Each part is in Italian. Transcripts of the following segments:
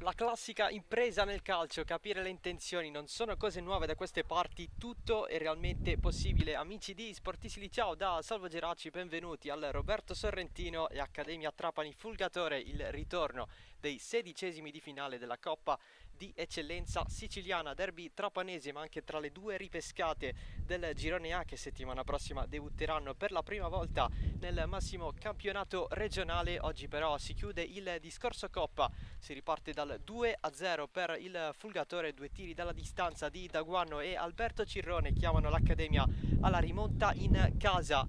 La classica impresa nel calcio, capire le intenzioni, non sono cose nuove da queste parti, tutto è realmente possibile. Amici di Sportissili, ciao da Salvo Geraci, benvenuti al Roberto Sorrentino e Accademia Trapani Fulgatore, il ritorno dei 16esimi di finale della Coppa di Eccellenza Siciliana, derby trapanese, ma anche tra le due ripescate del Girone A che settimana prossima debutteranno per la prima volta nel massimo campionato regionale. Oggi però si chiude il discorso Coppa. Si riparte dal 2-0 per il Fulgatore, due tiri dalla distanza di Daguanno e Alberto Cirrone chiamano l'Accademia alla rimonta in casa.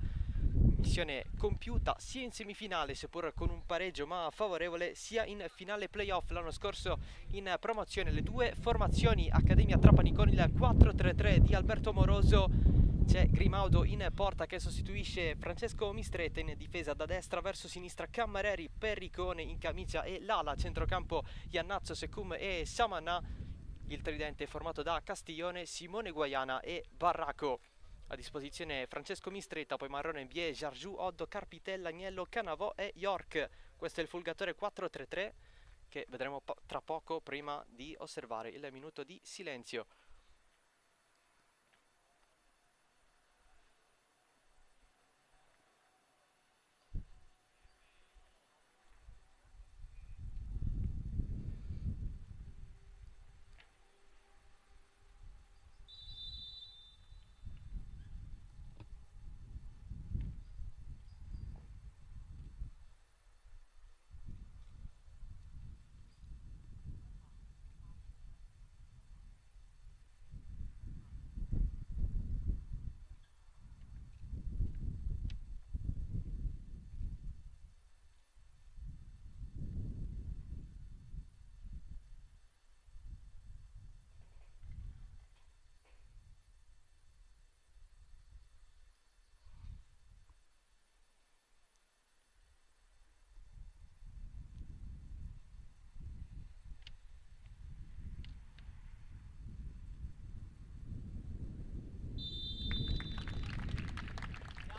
Missione compiuta sia in semifinale, seppur con un pareggio ma favorevole, sia in finale playoff l'anno scorso in promozione. Le due formazioni, Accademia Trapani con il 4-3-3 di Alberto Moroso. C'è Grimaudo in porta che sostituisce Francesco Mistretta, in difesa da destra verso sinistra Cammareri, Perricone in camicia e l'ala centrocampo Iannazzo, Secum e Samanà. Il tridente formato da Castiglione, Simone Guaiana e Barraco. A disposizione Francesco Mistretta, poi Marrone, Bie, Jargiù, Oddo, Carpitella, Agnello, Canavò e York. Questo è il Fulgatore 4-3-3 che vedremo tra poco, prima di osservare il minuto di silenzio.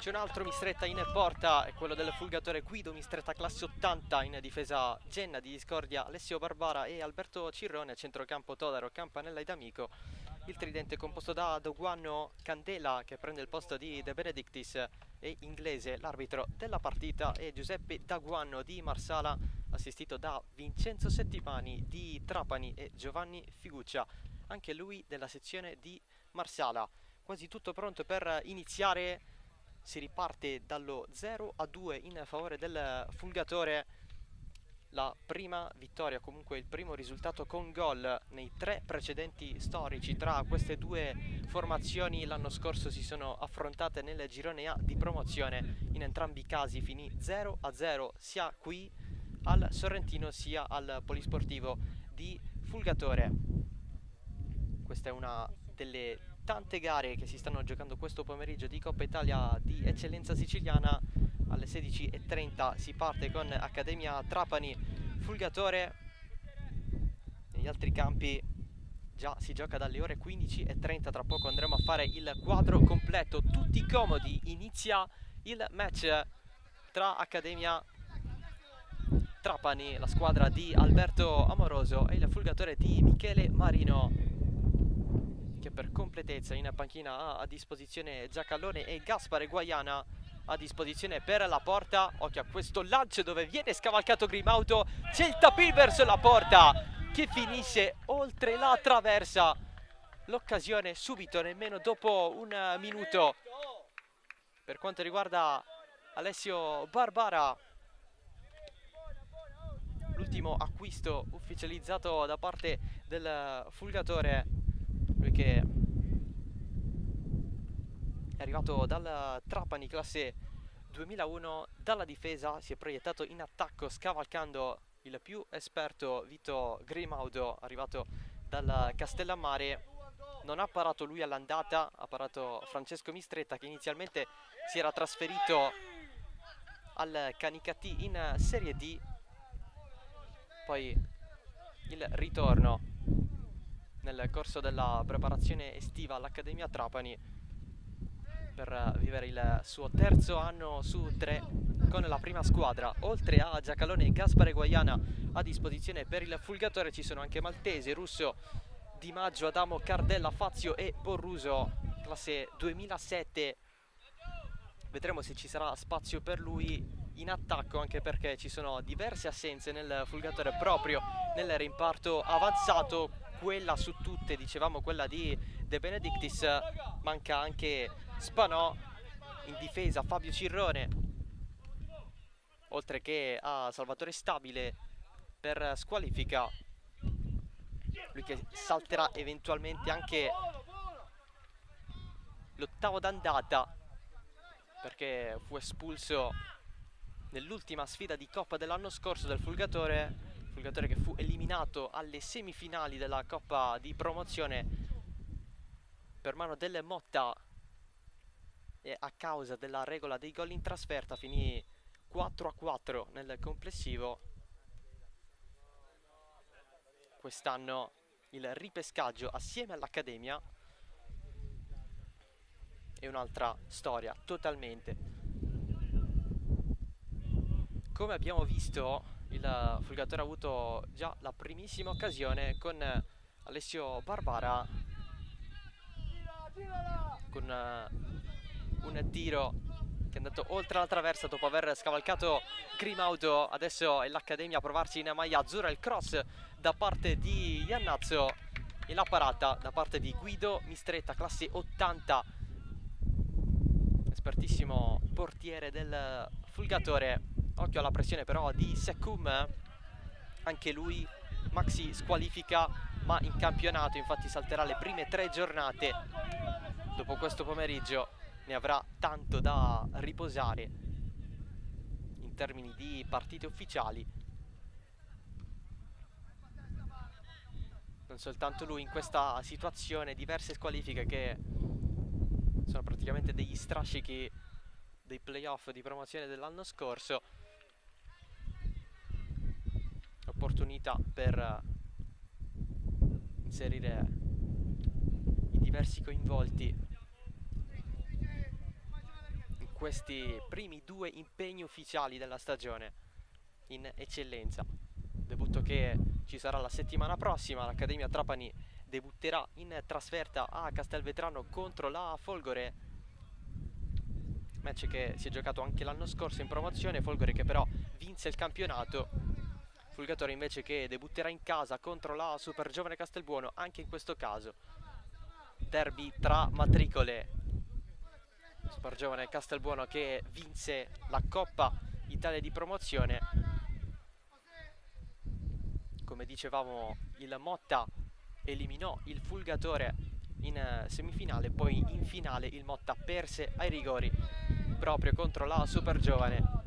C'è un altro Mistretta in porta, è quello del Fulgatore Guido Mistretta, classe 80, in difesa Genna di Discordia, Alessio Barbara e Alberto Cirrone, a centrocampo Todaro, Campanella ed Amico. Il tridente composto da Doguanno Candela che prende il posto di De Benedictis e Inglese, l'arbitro della partita, e Giuseppe Daguanno di Marsala, assistito da Vincenzo Settimani di Trapani e Giovanni Figuccia, anche lui della sezione di Marsala. Quasi tutto pronto per iniziare. Si riparte dallo 0-2 in favore del Fulgatore. La prima vittoria, comunque il primo risultato con gol nei tre precedenti storici tra queste due formazioni. L'anno scorso si sono affrontate nel girone A di promozione. In entrambi i casi finì 0-0 sia qui al Sorrentino sia al Polisportivo di Fulgatore. Questa è una delle tante gare che si stanno giocando questo pomeriggio di Coppa Italia di Eccellenza Siciliana. Alle 16:30 si parte con Accademia Trapani Fulgatore. Negli altri campi già si gioca dalle ore 15:30, tra poco andremo a fare il quadro completo, tutti comodi. Inizia il match tra Accademia Trapani, la squadra di Alberto Amoroso, e il Fulgatore di Michele Marino, che per completezza in panchina ha a disposizione Giacallone e Gaspare Guaiana a disposizione per la porta. Occhio a questo lancio dove viene scavalcato Grimaudo, c'è il tapin verso la porta che finisce oltre la traversa. L'occasione subito, nemmeno dopo un minuto, per quanto riguarda Alessio Barbara. L'ultimo acquisto ufficializzato da parte del Fulgatore, lui che è arrivato dal Trapani classe 2001, dalla difesa si è proiettato in attacco scavalcando il più esperto Vito Grimaudo, arrivato dal Castellammare. Non ha parato lui all'andata, ha parato Francesco Mistretta, che inizialmente si era trasferito al Canicattì in Serie D. Poi il ritorno nel corso della preparazione estiva all'Accademia Trapani per vivere il suo terzo anno su 3 con la prima squadra. Oltre a Giacalone, Gaspare Guaiana a disposizione per il Fulgatore ci sono anche Maltese, Russo, Di Maggio, Adamo, Cardella, Fazio e Borruso, classe 2007. Vedremo se ci sarà spazio per lui in attacco, anche perché ci sono diverse assenze nel Fulgatore proprio nel reparto avanzato. Quella su tutte, dicevamo, quella di De Benedictis. Manca anche Spanò. In difesa Fabio Cirrone, oltre che a Salvatore Stabile per squalifica, lui che salterà eventualmente anche l'ottavo d'andata perché fu espulso nell'ultima sfida di Coppa dell'anno scorso del Fulgatore che fu eliminato alle semifinali della Coppa di Promozione per mano delle Motta, e a causa della regola dei gol in trasferta finì 4-4 nel complessivo. Quest'anno il ripescaggio assieme all'Accademia è un'altra storia totalmente. Come abbiamo visto, il Fulgatore ha avuto già la primissima occasione con Alessio Barbara, con un tiro che è andato oltre la traversa dopo aver scavalcato Grimaudo. Adesso è l'Accademia a provarsi in maglia azzurra. Il cross da parte di Iannazzo e la parata da parte di Guido Mistretta, classe 80, espertissimo portiere del Fulgatore. Occhio alla pressione però di Secum, anche lui maxi squalifica ma in campionato, infatti salterà le prime 3 giornate. Dopo questo pomeriggio ne avrà tanto da riposare in termini di partite ufficiali. Non soltanto lui in questa situazione, diverse squalifiche che sono praticamente degli strascichi dei playoff di promozione dell'anno scorso. Opportunità per inserire i diversi coinvolti questi primi 2 impegni ufficiali della stagione in eccellenza. Debutto che ci sarà la settimana prossima. L'Accademia Trapani debutterà in trasferta a Castelvetrano contro la Folgore, match che si è giocato anche l'anno scorso in promozione. Folgore che però vinse il campionato. Fulgatore invece che debutterà in casa contro la Super Giovane Castelbuono, anche in questo caso derby tra matricole. Super Giovane Castelbuono che vinse la Coppa Italia di Promozione. Come dicevamo, il Motta eliminò il Fulgatore in semifinale, poi in finale il Motta perse ai rigori proprio contro la Super Giovane.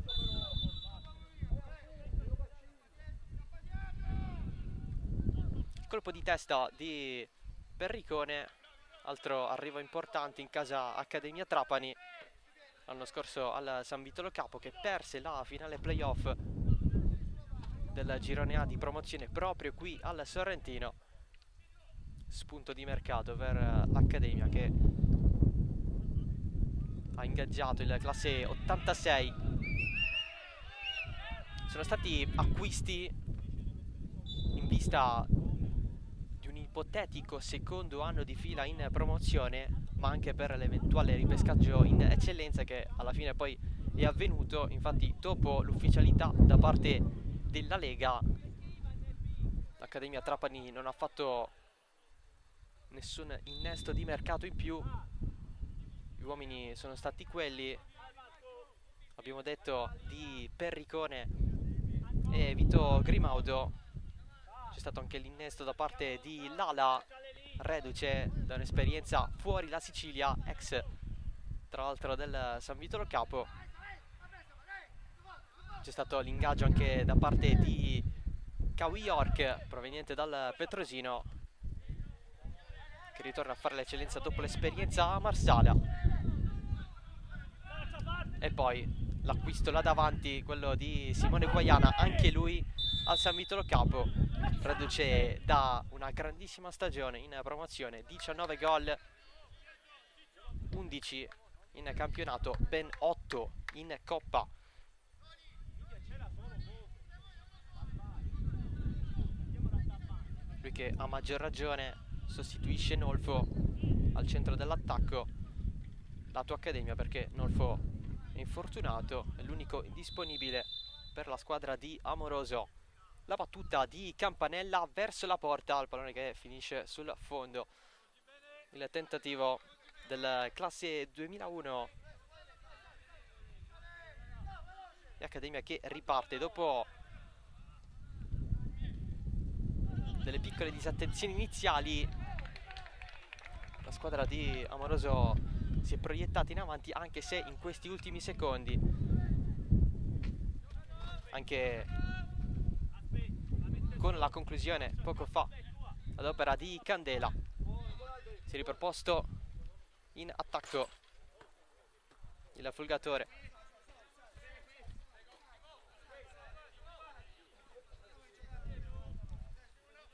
Colpo di testa di Perricone, altro arrivo importante in casa Accademia Trapani, l'anno scorso al San Vitolo Capo, che perse la finale playoff del girone A di promozione proprio qui al Sorrentino. Spunto di mercato per l'Accademia che ha ingaggiato il classe 86. Sono stati acquisti in vista ipotetico secondo anno di fila in promozione, ma anche per l'eventuale ripescaggio in eccellenza che alla fine poi è avvenuto. Infatti dopo l'ufficialità da parte della Lega, l'Accademia Trapani non ha fatto nessun innesto di mercato in più. Gli uomini sono stati quelli, abbiamo detto, di Perricone e Vito Grimaudo. C'è stato anche l'innesto da parte di Lala, reduce da un'esperienza fuori la Sicilia, ex tra l'altro del San Vitolo Capo. C'è stato l'ingaggio anche da parte di Kawi York, proveniente dal Petrosino, che ritorna a fare l'eccellenza dopo l'esperienza a Marsala. E poi l'acquisto là davanti, quello di Simone Guaiana, anche lui al San Vitolo Capo, reduce da una grandissima stagione in promozione, 19 gol, 11 in campionato, ben 8 in Coppa. lui che a maggior ragione sostituisce Nolfo al centro dell'attacco. La tua accademia, perché Nolfo è infortunato, è l'unico disponibile per la squadra di Amoroso. La battuta di Campanella verso la porta, il pallone che finisce sul fondo. Il tentativo del classe 2001 di Accademia che riparte dopo delle piccole disattenzioni iniziali. La squadra di Amoroso si è proiettata in avanti, anche se in questi ultimi secondi, anche con la conclusione poco fa ad opera di Candela, si è riproposto in attacco il Fulgatore.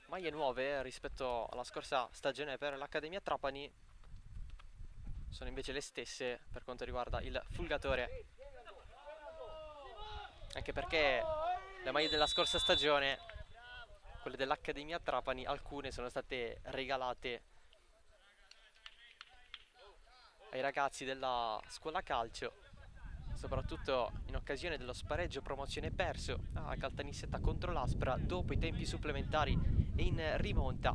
Maglie nuove rispetto alla scorsa stagione per l'Accademia Trapani, sono invece le stesse per quanto riguarda il Fulgatore, anche perché le maglie della scorsa stagione, quelle dell'Accademia Trapani, alcune sono state regalate ai ragazzi della scuola calcio, soprattutto in occasione dello spareggio promozione perso a Caltanissetta contro l'Aspra dopo i tempi supplementari e in rimonta.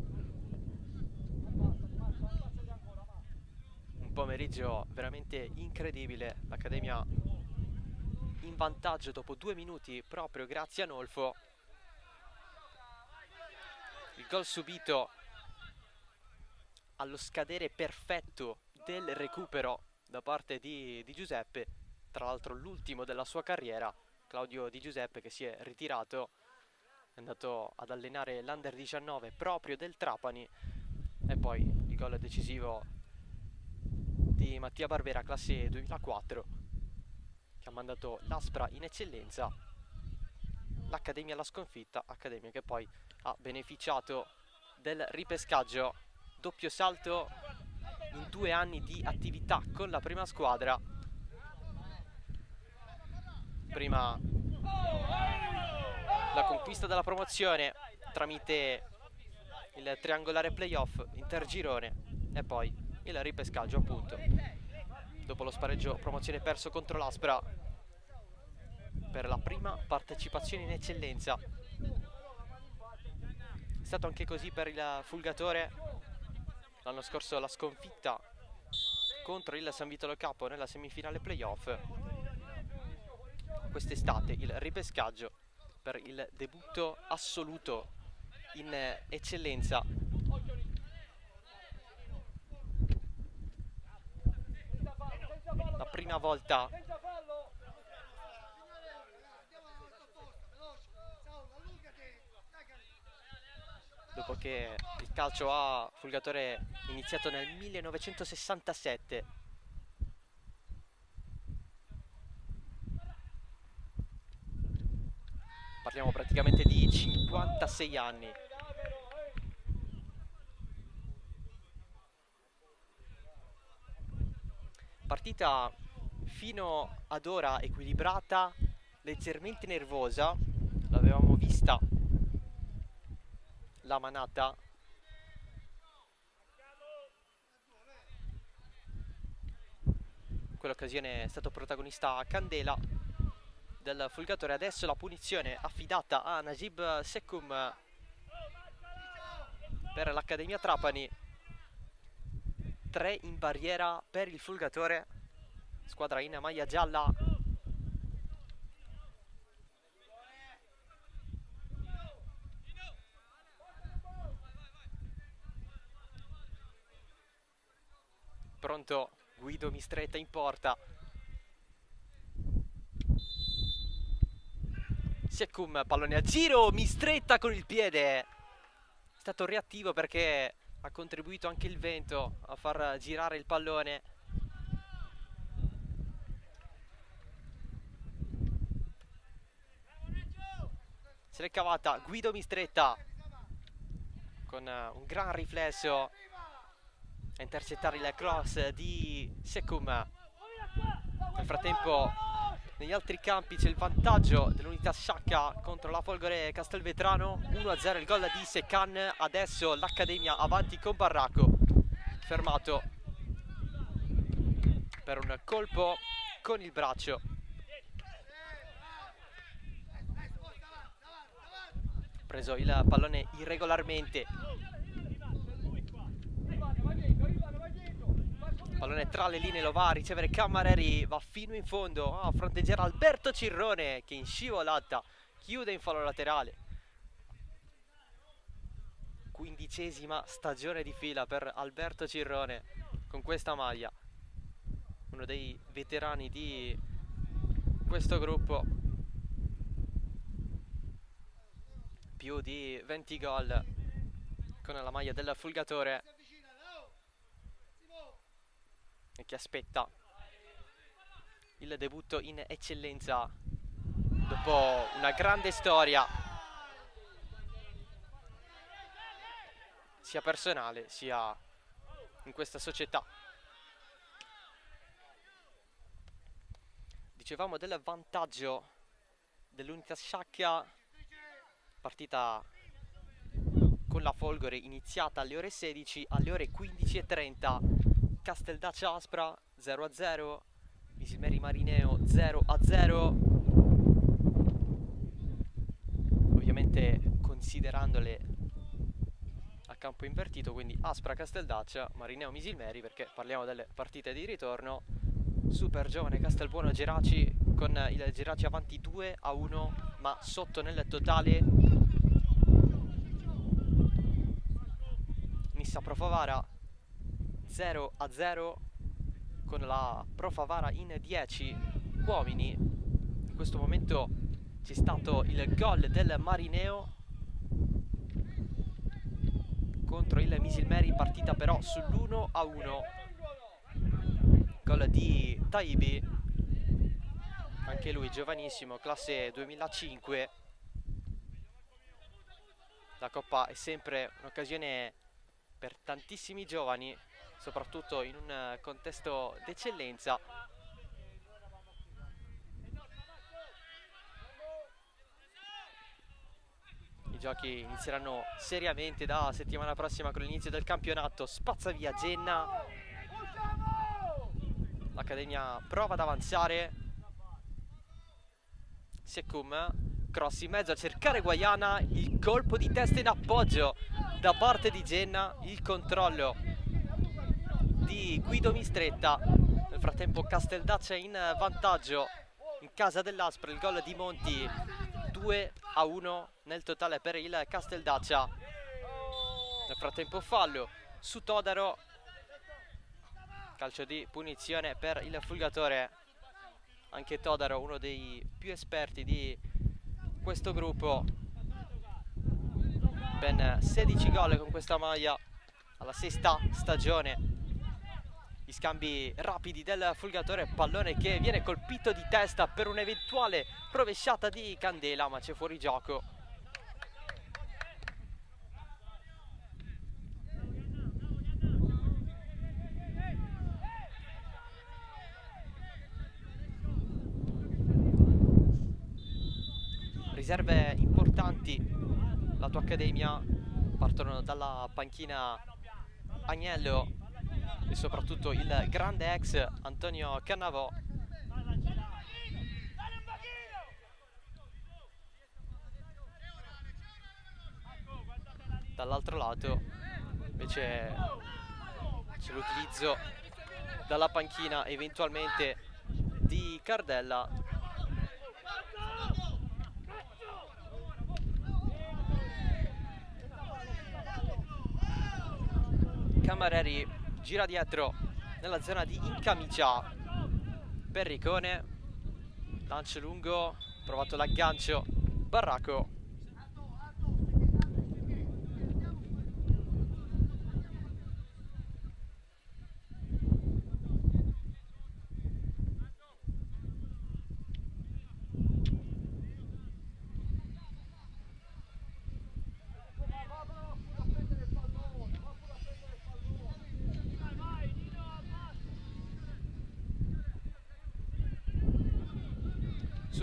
Un pomeriggio veramente incredibile, l'Accademia in vantaggio dopo 2 minuti proprio grazie a Nolfo. Il gol subito allo scadere perfetto del recupero da parte di Giuseppe, tra l'altro l'ultimo della sua carriera. Claudio Di Giuseppe, che si è ritirato, è andato ad allenare l'Under 19 proprio del Trapani. E poi il gol decisivo di Mattia Barbera, classe 2004, che ha mandato l'Aspra in eccellenza, l'Accademia alla sconfitta, Accademia che poi ha beneficiato del ripescaggio, doppio salto in 2 anni di attività con la prima squadra. Prima la conquista della promozione tramite il triangolare playoff intergirone e poi il ripescaggio, appunto, dopo lo spareggio promozione perso contro l'Aspra, per la prima partecipazione in eccellenza. È stato anche così per il Fulgatore l'anno scorso, la sconfitta contro il San Vitolo Capo nella semifinale playoff. Quest'estate il ripescaggio per il debutto assoluto in eccellenza. La prima volta dopo che il calcio a Fulgatore è iniziato nel 1967. Parliamo praticamente di 56 anni. Partita fino ad ora equilibrata, leggermente nervosa. L'avevamo vista la manata. In quell'occasione è stato protagonista Candela del Fulgatore. Adesso la punizione affidata a Najib Sekum per l'Accademia Trapani. 3 in barriera per il Fulgatore, squadra in maglia gialla. Pronto Guido Mistretta in porta. Sekum, pallone a giro, Mistretta con il piede. È stato reattivo perché ha contribuito anche il vento a far girare il pallone. Se l'è cavata Guido Mistretta con un gran riflesso a intercettare il cross di Sekum. Nel frattempo Negli altri campi c'è il vantaggio dell'Unità Sciacca contro la Folgore Castelvetrano, 1-0 il gol di Secan. Adesso l'Accademia avanti con Barraco, fermato per un colpo con il braccio. Preso il pallone irregolarmente, pallone tra le linee, lo va a ricevere Cammareri, va fino in fondo a fronteggiare Alberto Cirrone che in scivolata chiude in fallo laterale. 15ª stagione di fila per Alberto Cirrone con questa maglia, uno dei veterani di questo gruppo, più di 20 gol con la maglia del Fulgatore, e che aspetta il debutto in eccellenza dopo una grande storia sia personale sia in questa società. Dicevamo del vantaggio dell'Unità Sciacca, partita con la Folgore iniziata alle ore 16, alle ore 15:30 Casteldaccia Aspra 0-0, Misilmeri Marineo 0-0, ovviamente considerandole a campo invertito, quindi Aspra Casteldaccia, Marineo Misilmeri, perché parliamo delle partite di ritorno. Super giovane Castelbuono Geraci, con il Geraci avanti 2-1, ma sotto nel totale. Nissa Profavara 0-0 con la Profavara in 10 uomini. In questo momento c'è stato il gol del Marineo contro il Misilmeri, partita però sull'1-1. Gol di Taibi, anche lui giovanissimo, classe 2005. La Coppa è sempre un'occasione per tantissimi giovani, soprattutto in un contesto d'eccellenza. I giochi inizieranno seriamente da settimana prossima con l'inizio del campionato. Spazza via Genna, l'Accademia prova ad avanzare, Secum, cross in mezzo a cercare Guaiana, il colpo di testa in appoggio da parte di Genna, il controllo di Guido Mistretta. Nel frattempo Casteldaccia in vantaggio in casa dell'Aspra, il gol di Monti, 2-1 nel totale per il Casteldaccia. Nel frattempo fallo su Todaro, calcio di punizione per il Fulgatore. Anche Todaro, uno dei più esperti di questo gruppo, ben 16 gol con questa maglia alla 6ª stagione. Gli scambi rapidi del Fulgatore, pallone che viene colpito di testa per un'eventuale rovesciata di Candela, ma c'è fuori gioco. Riserve importanti, la tua Accademia, partono dalla panchina Agnello e soprattutto il grande ex Antonio Cannavò. Dall'altro lato invece c'è l'utilizzo dalla panchina eventualmente di Cardella. Cammareri gira dietro nella zona di incamicia, Perricone, lancio lungo, provato l'aggancio, Barraco.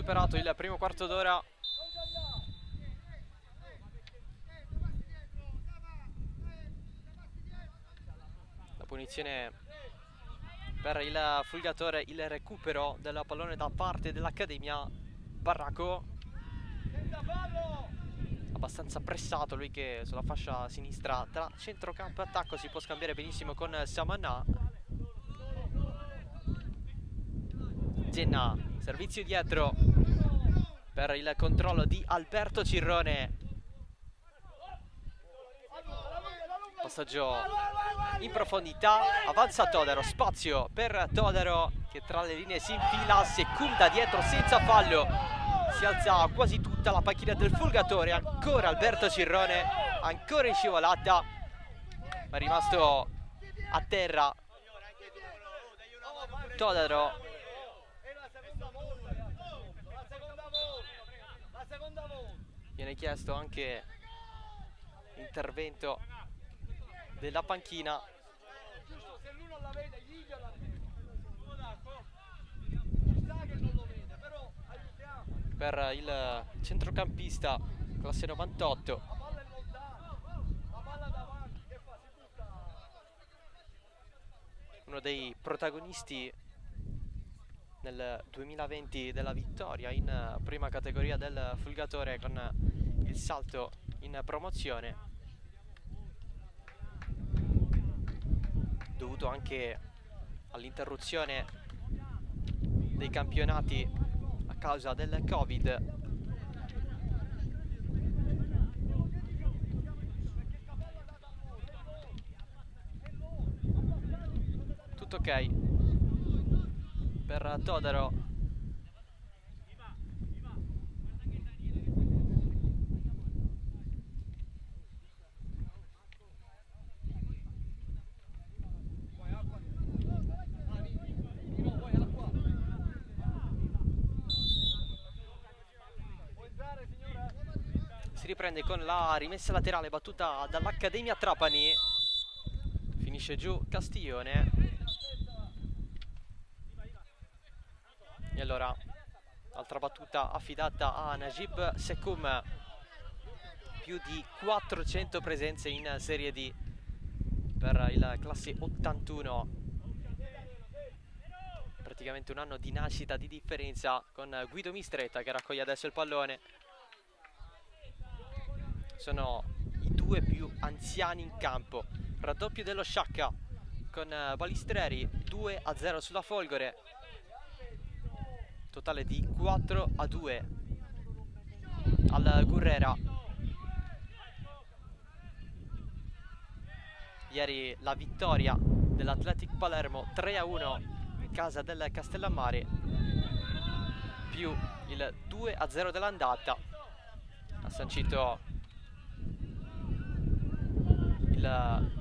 superato il primo quarto d'ora. La punizione per il Fulgatore, il recupero del pallone da parte dell'Accademia. Barraco abbastanza pressato, lui che sulla fascia sinistra tra centrocampo e attacco si può scambiare benissimo con Samanà. Genna, servizio dietro per il controllo di Alberto Cirrone. Passaggio in profondità, avanza Todaro, spazio per Todaro che tra le linee si infila, seconda dietro senza fallo. Si alza quasi tutta la panchina del Fulgatore, ancora Alberto Cirrone, ancora in scivolata, ma è rimasto a terra Todaro. Viene chiesto anche l'intervento della panchina. Per il centrocampista classe 98. Uno dei protagonisti nel 2020 della vittoria in prima categoria del Fulgatore con il salto in promozione, dovuto anche all'interruzione dei campionati a causa del Covid. Tutto ok per Todaro. Si riprende con la rimessa laterale battuta dall'Accademia Trapani. Finisce giù Castiglione. E allora altra battuta affidata a Najib Sekoum. Più di 400 presenze in Serie D per il classe 81. Praticamente un anno di nascita di differenza con Guido Mistretta che raccoglie adesso il pallone. Sono i due più anziani in campo. Raddoppio dello Sciacca con Balistreri, 2-0 sulla Folgore. Totale di 4-2 al Gurrera. Ieri la vittoria dell'Athletic Palermo 3-1 in casa del Castellammare, più il 2-0 dell'andata. Ha sancito il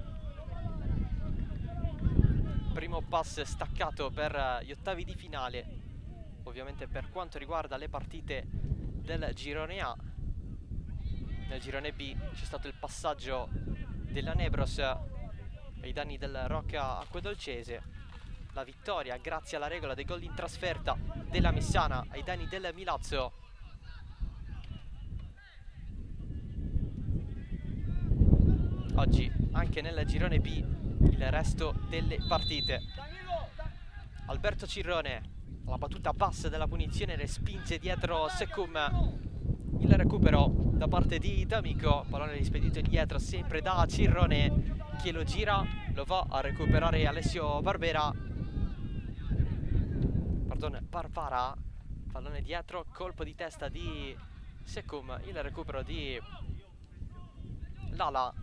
primo pass staccato per gli ottavi di finale. Ovviamente per quanto riguarda le partite del girone A. Nel girone B c'è stato il passaggio della Nebros ai danni del Rocca Acquedolcese. La vittoria grazie alla regola dei gol in trasferta della Messana ai danni del Milazzo. Oggi anche nel girone B il resto delle partite. Alberto Cirrone, la battuta bassa della punizione, respinge dietro Sekoum. Il recupero da parte di D'Amico, pallone rispedito indietro sempre da Cirrone che lo gira, lo va a recuperare Alessio Barbara, pallone dietro, colpo di testa di Sekoum, il recupero di Lala.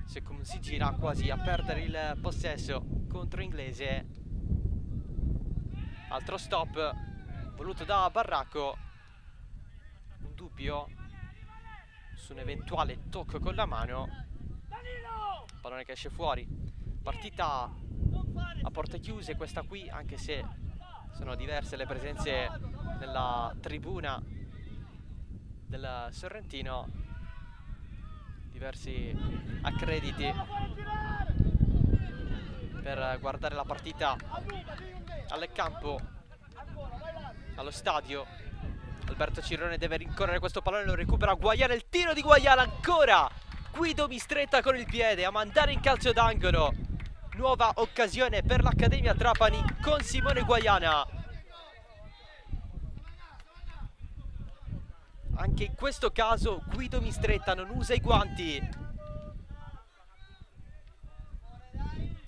Sekoum si gira quasi a perdere il possesso contro Inglese. Altro stop voluto da Barraco. Un dubbio su un eventuale tocco con la mano. Pallone che esce fuori. Partita a porte chiuse questa qui, anche se sono diverse le presenze nella tribuna del Sorrentino. Diversi accrediti per guardare la partita al campo. allo stadio. Alberto Cirrone deve rincorrere questo pallone, lo recupera Guaiana, il tiro di Guaiana ancora. Guido Mistretta con il piede a mandare in calcio d'angolo. Nuova occasione per l'Accademia Trapani con Simone Guaiana. Anche in questo caso Guido Mistretta non usa i guanti.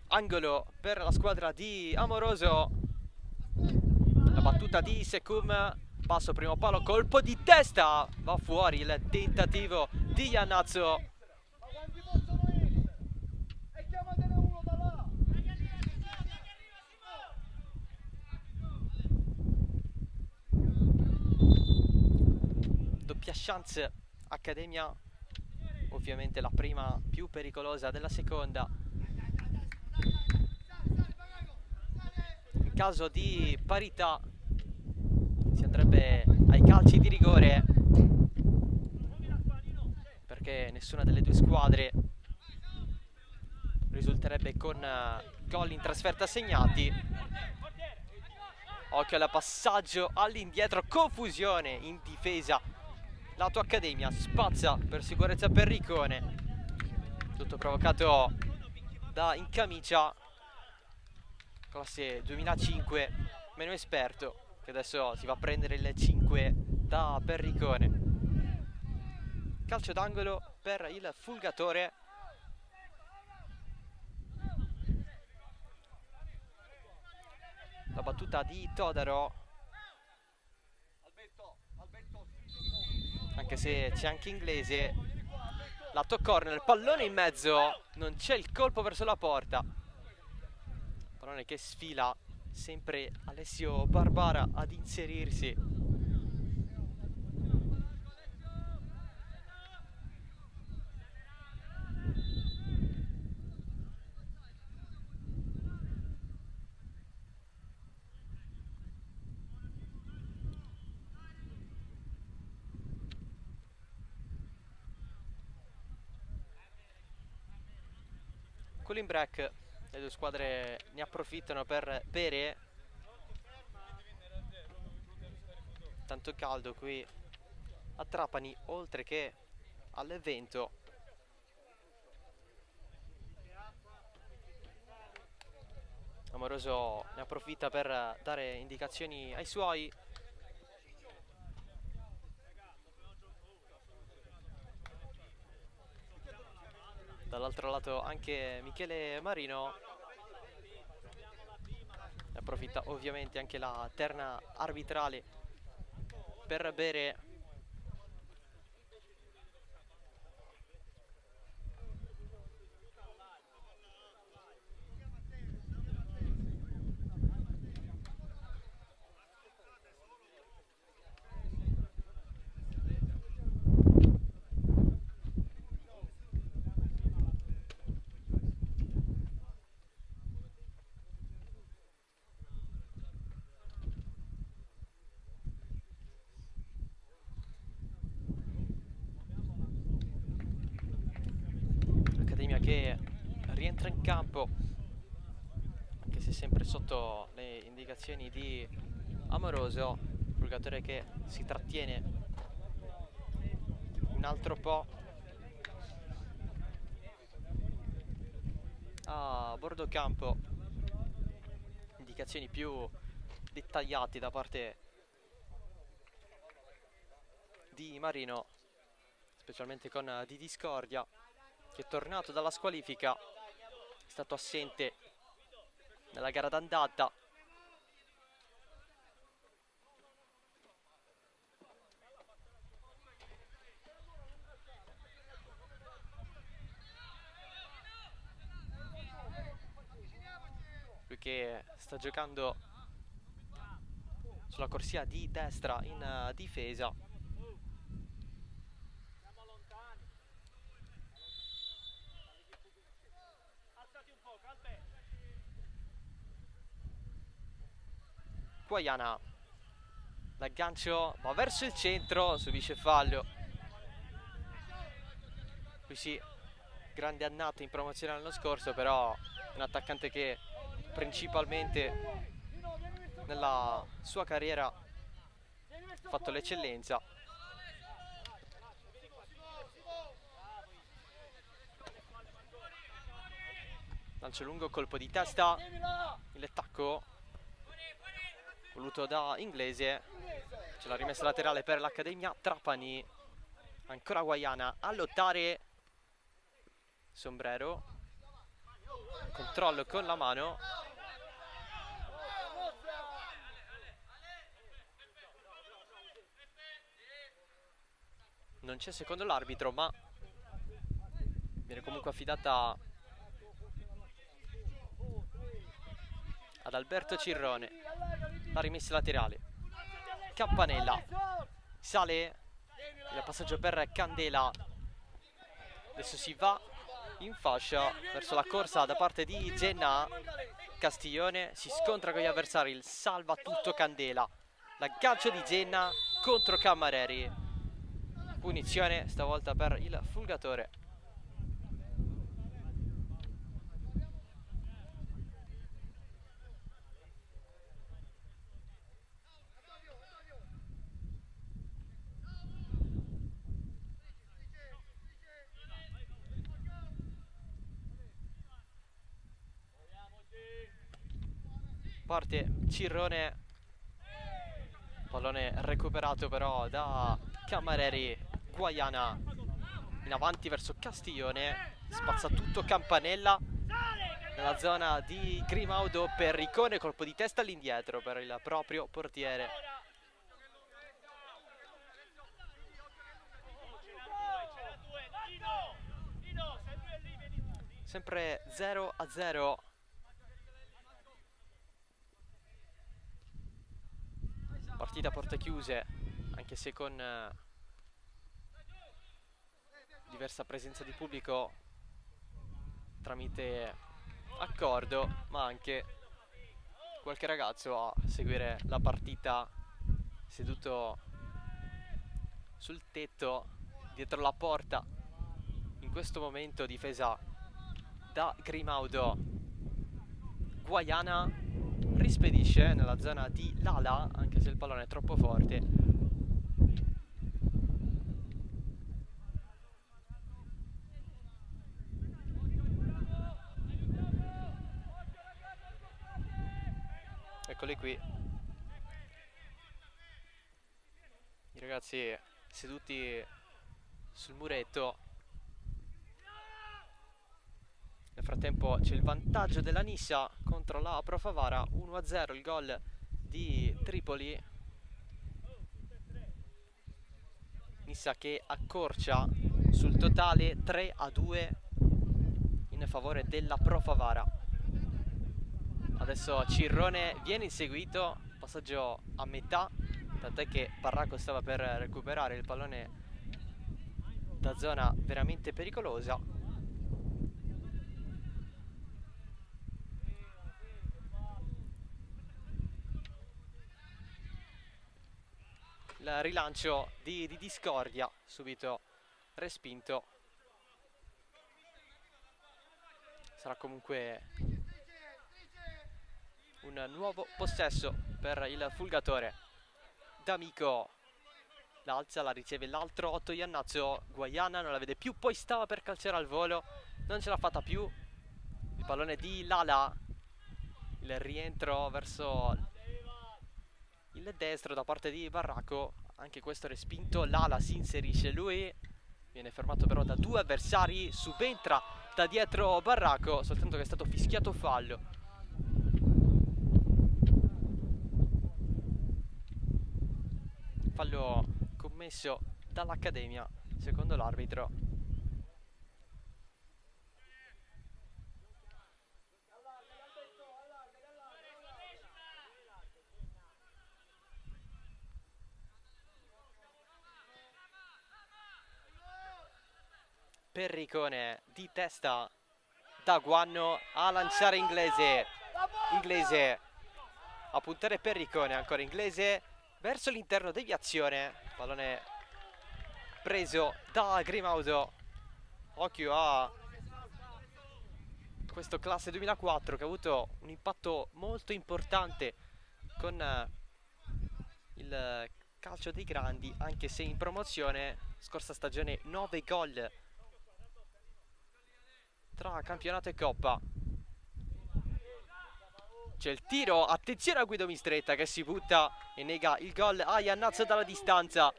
Angolo per la squadra di Amoroso. La battuta di Secum, passo primo palo, colpo di testa, va fuori il tentativo di Iannazzo. Doppia chance Accademia, ovviamente la prima più pericolosa della seconda. In caso di parità si andrebbe ai calci di rigore, perché nessuna delle due squadre risulterebbe con gol in trasferta segnati. Occhio al passaggio all'indietro, confusione in difesa. Lato Accademia, spazza per sicurezza Perricone. Tutto provocato da Incamicia, classe 2005, meno esperto, che adesso si va a prendere il 5 da Perricone. Calcio d'angolo per il Fulgatore. La battuta di Todaro, anche se c'è anche Inglese. Lato corner, pallone in mezzo, non c'è il colpo verso la porta. Pallone che sfila sempre Alessio Barbara ad inserirsi. Cooling break, le due squadre ne approfittano per bere. Tanto caldo qui a Trapani, oltre che all'evento. Amoroso ne approfitta per dare indicazioni ai suoi. Dall'altro lato anche Michele Marino. Ne approfitta ovviamente anche la terna arbitrale per bere. Che rientra in campo, anche se sempre sotto le indicazioni di Amoroso. Fulgatore che si trattiene un altro po' a bordo campo. Indicazioni più dettagliate da parte di Marino, specialmente con di Discordia, che è tornato dalla squalifica, è stato assente nella gara d'andata. Lui che sta giocando sulla corsia di destra in difesa. Guaiana, l'aggancio va verso il centro, subisce fallo. Qui sì, grande annata in promozione l'anno scorso, però è un attaccante che principalmente nella sua carriera fatto l'eccellenza. Lancio lungo, colpo di testa, il tacco voluto da Inglese, c'è la rimessa laterale per l'Accademia Trapani, ancora Guaiana a lottare, Sombrero, controllo con la mano, non c'è secondo l'arbitro, ma viene comunque affidata ad Alberto Cirrone. La rimessa laterale, Campanella, sale il passaggio per Candela, adesso si va in fascia verso la corsa da parte di Genna. Castiglione si scontra con gli avversari, il salva tutto Candela, l'aggancio di Genna contro Cammareri, punizione stavolta per il Fulgatore. Parte Cirrone, pallone recuperato però da Cammareri. Guaiana in avanti verso Castiglione, spazza tutto Campanella nella zona di Grimaudo, Perricone, colpo di testa all'indietro per il proprio portiere. Sempre 0-0. Partita a porte chiuse, anche se con diversa presenza di pubblico tramite accordo, ma anche qualche ragazzo a seguire la partita seduto sul tetto dietro la porta. In questo momento difesa da Grimaudo. Guaiana rispedisce nella zona di Lala, anche se il pallone è troppo forte. Eccoli qui i ragazzi seduti sul muretto. Nel frattempo c'è il vantaggio della Nissa contro la Pro Favara, 1-0 il gol di Tripoli. Nissa che accorcia sul totale 3-2 in favore della Pro Favara. Adesso Cirrone viene inseguito, passaggio a metà, tant'è che Barracco stava per recuperare il pallone da zona veramente pericolosa. Il rilancio di Discordia, subito respinto. Sarà comunque un nuovo possesso per il Fulgatore. D'Amico l'alza, la riceve l'altro, Otto Iannazzo. Guaiana non la vede più, poi stava per calciare al volo, non ce l'ha fatta più. Il pallone di Lala, il rientro verso il destro da parte di Barracco, anche questo respinto. Lala si inserisce lui, viene fermato però da due avversari, subentra da dietro Barracco, soltanto che è stato fischiato fallo. Fallo commesso dall'Accademia, secondo l'arbitro. Perricone di testa da Guanno a lanciare Inglese. Inglese a puntare Perricone, ancora Inglese verso l'interno, deviazione, pallone preso da Grimaudo. Occhio a questo classe 2004 che ha avuto un impatto molto importante con il calcio dei grandi, anche se in promozione scorsa stagione 9 gol tra campionato e coppa. C'è il tiro, attenzione a Guido Mistretta che si butta e nega il gol a Iannazzo dalla distanza.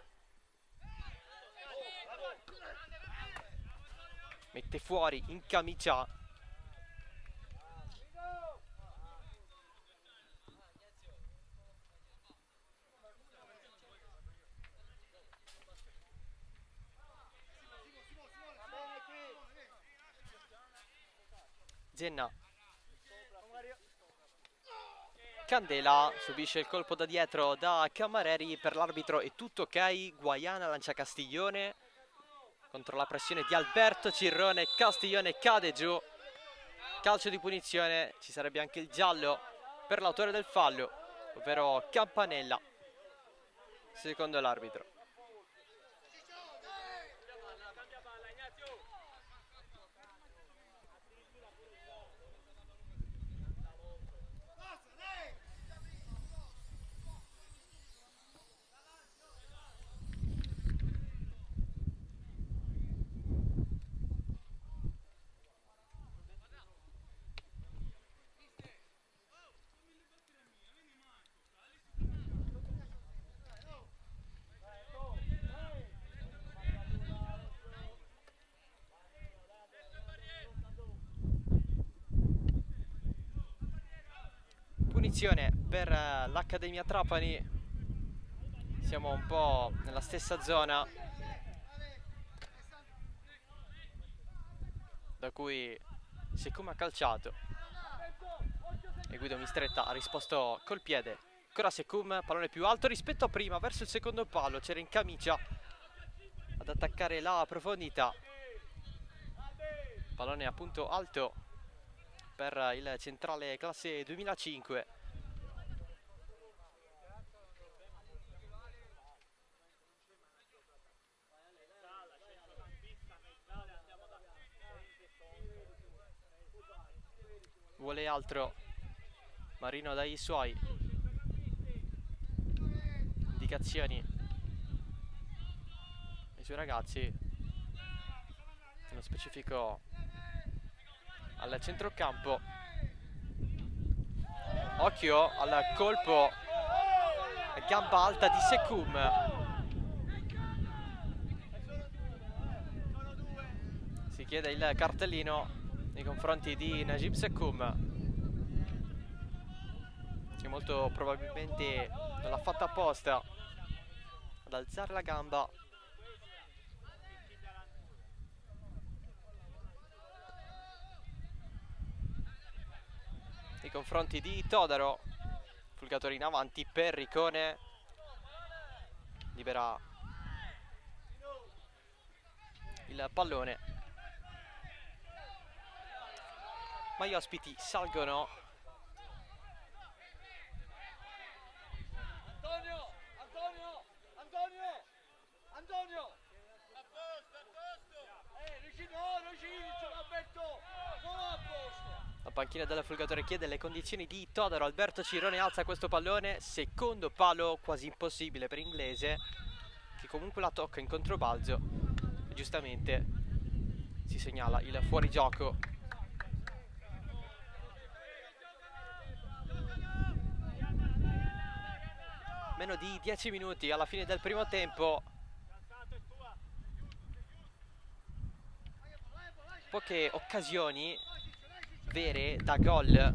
Mette fuori in camicia. Genna. Candela subisce il colpo da dietro da Cammareri, per l'arbitro è tutto ok. Guaiana lancia Castiglione contro la pressione di Alberto Cirrone. Castiglione cade giù, calcio di punizione, ci sarebbe anche il giallo per l'autore del fallo, ovvero Campanella, secondo l'arbitro. Punizione per l'Accademia Trapani, siamo un po' nella stessa zona da cui Secum ha calciato e Guido Mistretta ha risposto col piede. Ancora Secum, pallone più alto rispetto a prima, verso il secondo palo, c'era in camicia ad attaccare la profondità. Pallone appunto alto per il centrale classe 2005. Vuole altro Marino dai suoi, indicazioni ai suoi ragazzi, nello specifico al centrocampo. Occhio al colpo a gamba alta di Secum. Si chiede il cartellino nei confronti di Najib Secum, che molto probabilmente non l'ha fatta apposta ad alzare la gamba. Nei confronti di Todaro, Fulgatore in avanti, Perricone libera il pallone, ma gli ospiti salgono. Antonio! A posto! La panchina della Fulgatore chiede le condizioni di Todaro. Alberto Cirone alza questo pallone, secondo palo quasi impossibile per Inglese, che comunque la tocca in controbalzo e giustamente si segnala il fuorigioco. Meno di 10 minuti alla fine del primo tempo. Poche occasioni vere da gol.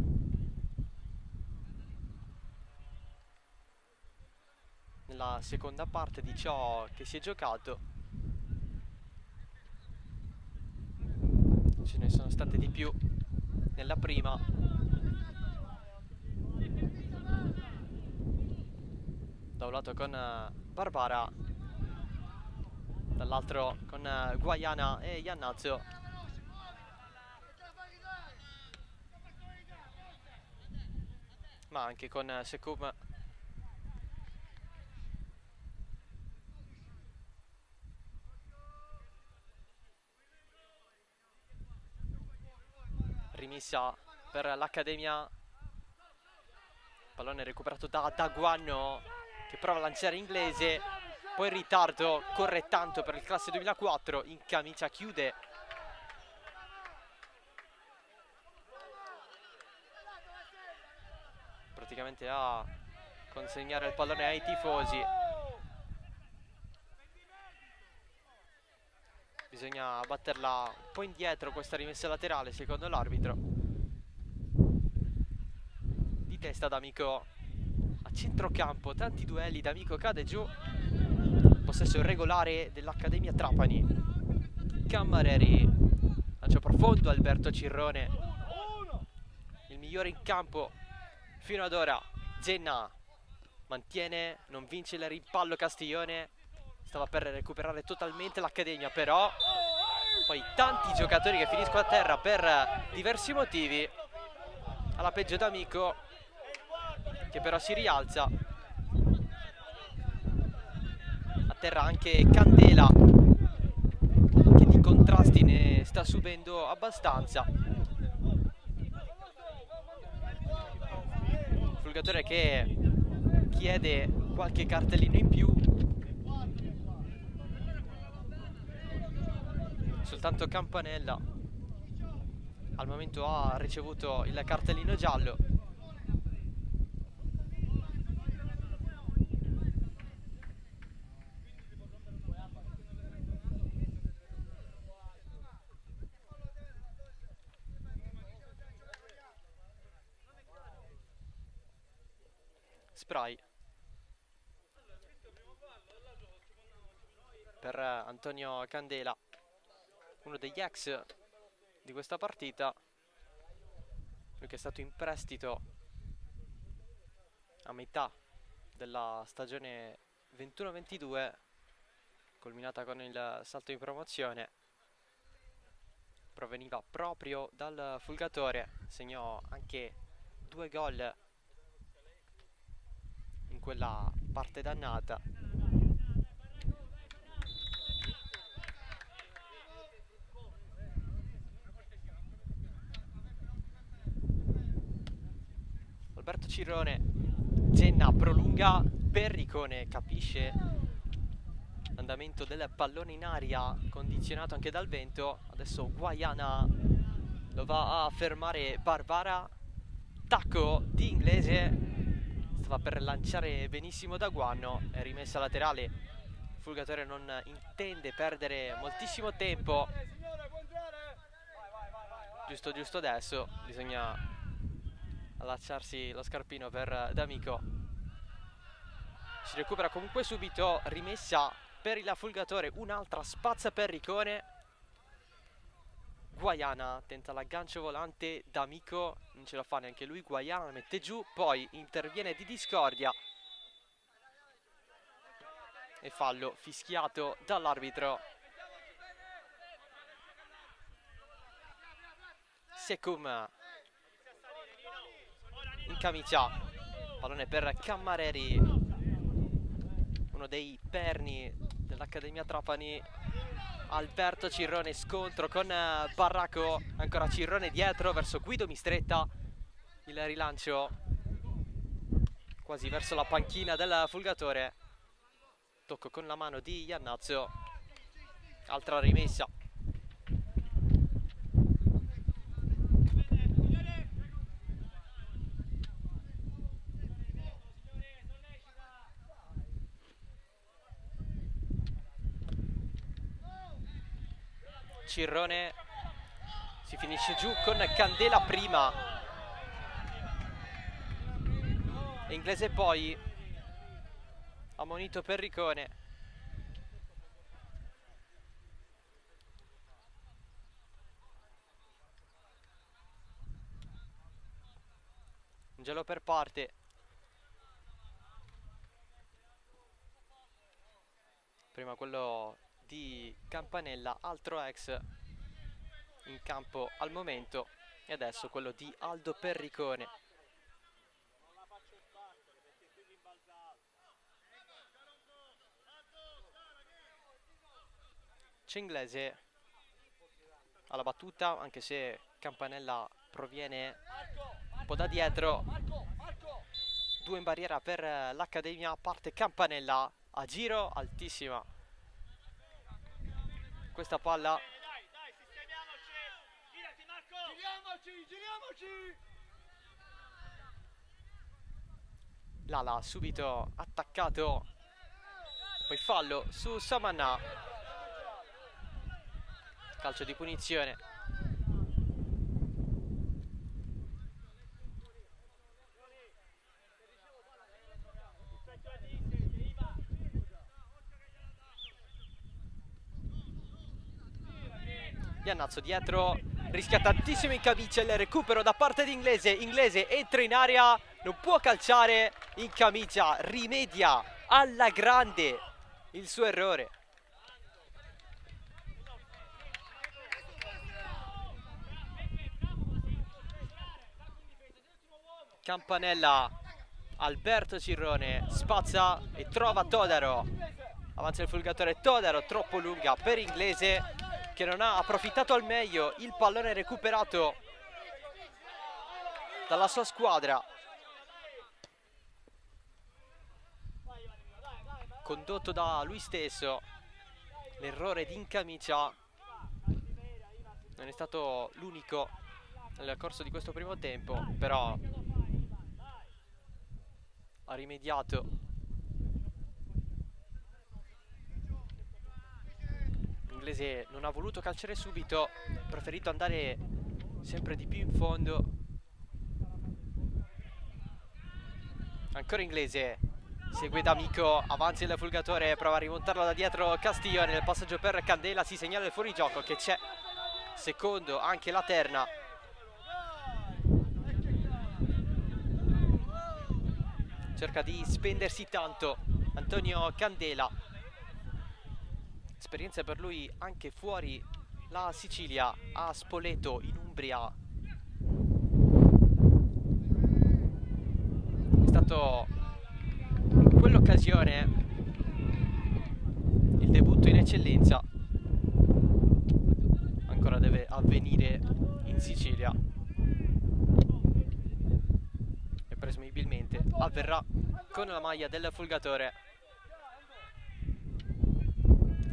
Nella seconda parte di ciò che si è giocato. Ce ne sono state di più nella prima. Da un lato con Barbara, dall'altro con Guaiana e Iannazzo. Ma anche con Secum. Rimessa per l'Accademia. Pallone recuperato da Daguanno, che prova a lanciare Inglese, poi in ritardo, corre tanto per il classe 2004, in camicia chiude. Praticamente a consegnare il pallone ai tifosi. Bisogna batterla un po' indietro questa rimessa laterale secondo l'arbitro. Di testa D'Amico a centrocampo, tanti duelli, D'Amico cade giù. Possesso irregolare dell'Accademia Trapani. Cammareri, lancio profondo, Alberto Cirrone, il migliore in campo fino ad ora. Genna mantiene, non vince il rimpallo Castiglione. Stava per recuperare totalmente l'Accademia, però poi tanti giocatori che finiscono a terra per diversi motivi. Alla peggio D'Amico, che però si rialza. A terra anche Candela, che di contrasti ne sta subendo abbastanza. Fulgatore che chiede qualche cartellino in più. Soltanto Campanella al momento ha ricevuto il cartellino giallo. Spray per Antonio Candela, uno degli ex di questa partita, lui che è stato in prestito a metà della stagione 21-22, culminata con il salto in promozione. Proveniva proprio dal Fulgatore, segnò anche 2 gol in quella parte dannata. Alberto Cirrone, Genna prolunga, Perricone capisce l'andamento del pallone in aria, condizionato anche dal vento. Adesso Guaiana lo va a fermare Barbara. Tacco di Inglese, stava per lanciare benissimo da Guanno, è rimessa laterale. Fulgatore non intende perdere moltissimo tempo. Giusto adesso bisogna allacciarsi lo scarpino per D'Amico. Si recupera comunque subito, rimessa per il Fulgatore, un'altra spazza per Ricone. Guaiana tenta l'aggancio volante, D'Amico non ce la fa neanche lui, Guaiana la mette giù, poi interviene Di Discordia e fallo fischiato dall'arbitro. Secum in camicia, pallone per Cammareri, uno dei perni dell'Accademia Trapani. Alberto Cirrone, scontro con Barraco, ancora Cirrone dietro verso Guido Mistretta, il rilancio quasi verso la panchina del Fulgatore, tocco con la mano di Iannazzo, altra rimessa. Cirrone si finisce giù con Candela prima e Inglese poi, ammonito Perricone. Un giallo per parte. Prima quello di Campanella, altro ex in campo al momento, e adesso quello di Aldo Perricone. C'è Inglese alla battuta, anche se Campanella proviene un po' da dietro. 2 in barriera per l'Accademia, parte Campanella a giro, altissima questa palla. Dai, sistemiamoci. Girati, Marco. Giriamoci. Lala subito attaccato, poi fallo su Samanà, calcio di punizione. Iannazzo dietro, rischia tantissimo in camicia, il recupero da parte di Inglese. Inglese entra in area, non può calciare in camicia, rimedia alla grande il suo errore. Campanella, Alberto Cirrone spazza e trova Todaro. Avanza il Fulgatore, Todaro troppo lunga per Inglese, che non ha approfittato al meglio il pallone recuperato dalla sua squadra. Condotto da lui stesso, l'errore di Incamicia non è stato l'unico nel corso di questo primo tempo, però ha rimediato. Inglese non ha voluto calciare subito, ha preferito andare sempre di più in fondo. Ancora Inglese, segue D'Amico, avanza il Fulgatore, prova a rimontarlo da dietro Castiglione, nel passaggio per Candela si segnala il fuorigioco che c'è, secondo anche la terna. Cerca di spendersi tanto Antonio Candela, esperienza per lui anche fuori la Sicilia, a Spoleto in Umbria. È stato in quell'occasione il debutto in eccellenza, ancora deve avvenire in Sicilia e presumibilmente avverrà con la maglia del Fulgatore.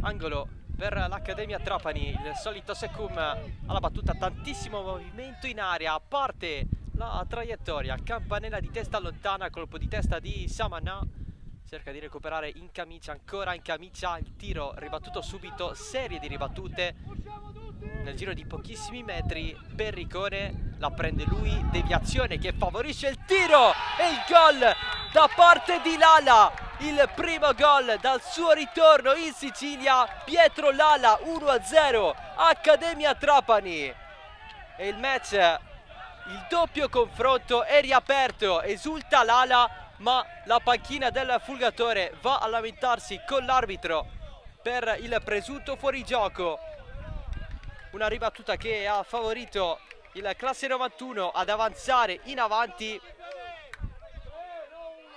Angolo per l'Accademia Trapani, il solito Secum alla battuta, tantissimo movimento in area, parte la traiettoria, Campanella di testa lontana, colpo di testa di Samanà, cerca di recuperare Incamicia, ancora Incamicia, il tiro ribattuto subito, serie di ribattute nel giro di pochissimi metri. Perricone la prende lui, deviazione che favorisce il tiro e il gol da parte di Lala, il primo gol dal suo ritorno in Sicilia. Pietro Lala, 1-0, Accademia Trapani, e il match, il doppio confronto è riaperto. Esulta Lala, ma la panchina del Fulgatore va a lamentarsi con l'arbitro per il presunto fuorigioco. Una ribattuta che ha favorito il classe 91 ad avanzare in avanti.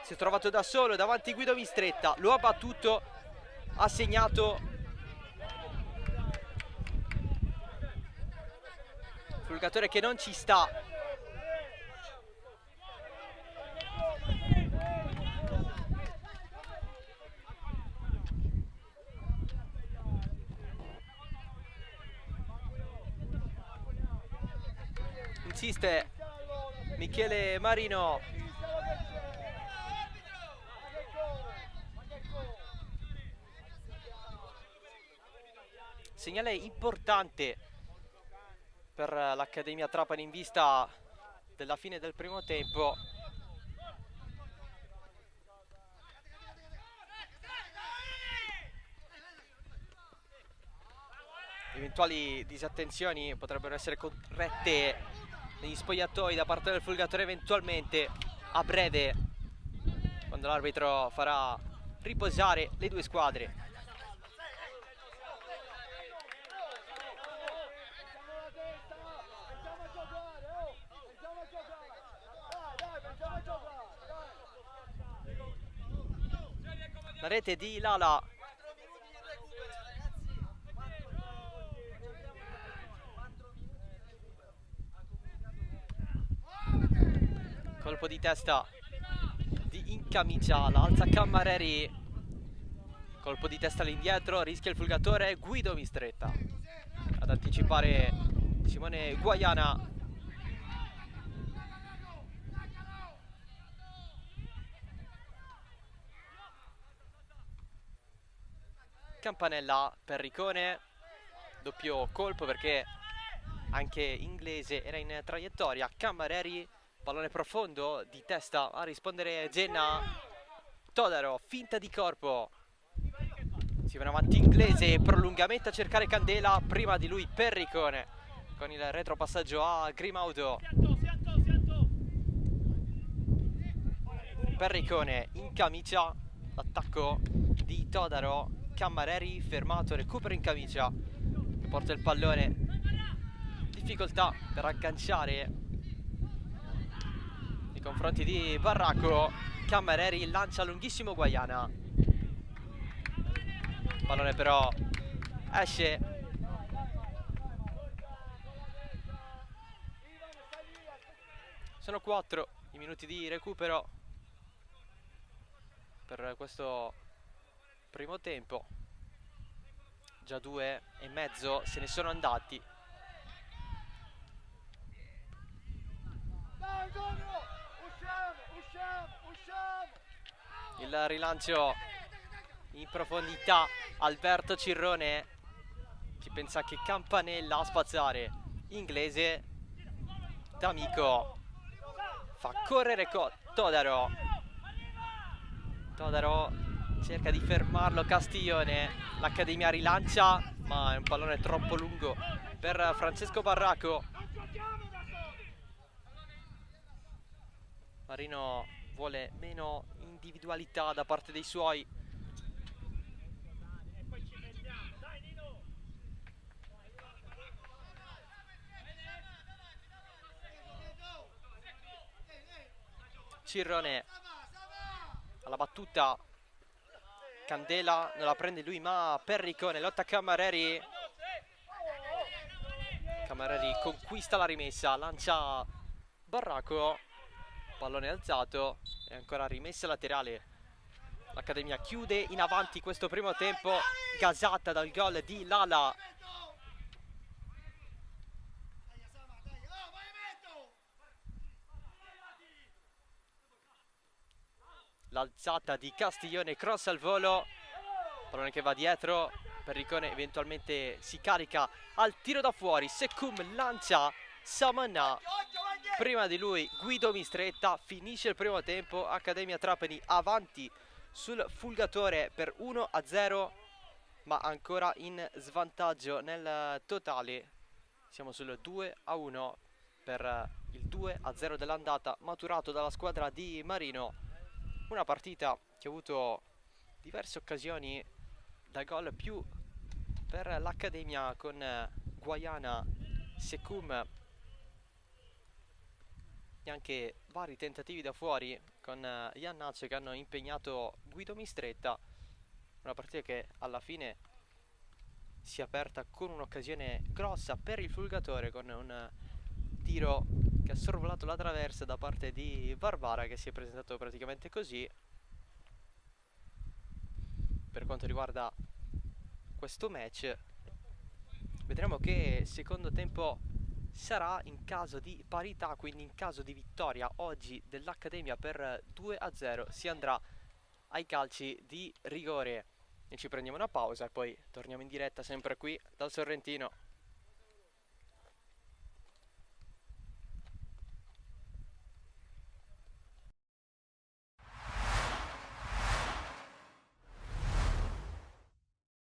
Si è trovato da solo davanti Guido Mistretta, lo ha battuto, ha segnato. Fulgatore che non ci sta. Insiste Michele Marino. Segnale importante per l'Accademia Trapani in vista della fine del primo tempo. Eventuali disattenzioni potrebbero essere corrette negli spogliatoi da parte del Fulgatore eventualmente a breve, quando l'arbitro farà riposare le due squadre. La rete di Lala. Colpo di testa di Incamicia, la alza Cammareri, colpo di testa all'indietro, rischia il Fulgatore, Guido Mistretta ad anticipare Simone Guaiana. Campanella per Ricone, doppio colpo perché anche Inglese era in traiettoria. Cammareri, pallone profondo di testa a rispondere Genna. Todaro, finta di corpo, si va in avanti Inglese, prolungamento a cercare Candela, prima di lui Perricone con il retropassaggio a Grimaudo. Perricone in camicia, l'attacco di Todaro, Cammareri fermato, recupero in camicia, porta il pallone, difficoltà per agganciare nei confronti di Barraco. Cammareri lancia lunghissimo Guaiana, pallone però esce. Sono 4 i minuti di recupero per questo primo tempo, già 2,5 se ne sono andati. Il rilancio in profondità, Alberto Cirrone ci pensa che Campanella a spazzare, Inglese, D'Amico fa correre Todaro cerca di fermarlo Castiglione, l'Accademia rilancia ma è un pallone troppo lungo per Francesco Barraco. Marino vuole meno individualità da parte dei suoi. Cirrone alla battuta, Candela non la prende lui ma Perricone lotta Cammareri. Cammareri conquista la rimessa, lancia Barraco, pallone alzato e ancora rimessa laterale. L'Accademia chiude in avanti questo primo tempo, gasata dal gol di Lala. L'alzata di Castiglione, cross al volo, pallone che va dietro, Perricone eventualmente si carica al tiro da fuori, Secum lancia Samanà, prima di lui Guido Mistretta, finisce il primo tempo, Accademia Trapani avanti sul Fulgatore per 1-0, ma ancora in svantaggio nel totale, siamo sul 2-1 per il 2-0 dell'andata maturato dalla squadra di Marino. Una partita che ha avuto diverse occasioni da gol, più per l'Accademia con Guaiana, Secum e anche vari tentativi da fuori con Iannaccio che hanno impegnato Guido Mistretta. Una partita che alla fine si è aperta con un'occasione grossa per il Fulgatore, con un tiro che ha sorvolato la traversa da parte di Barbara, che si è presentato praticamente così. Per quanto riguarda questo match, vedremo che secondo tempo sarà in caso di parità, quindi in caso di vittoria oggi dell'Accademia per 2-0 si andrà ai calci di rigore. E ci prendiamo una pausa e poi torniamo in diretta sempre qui dal Sorrentino.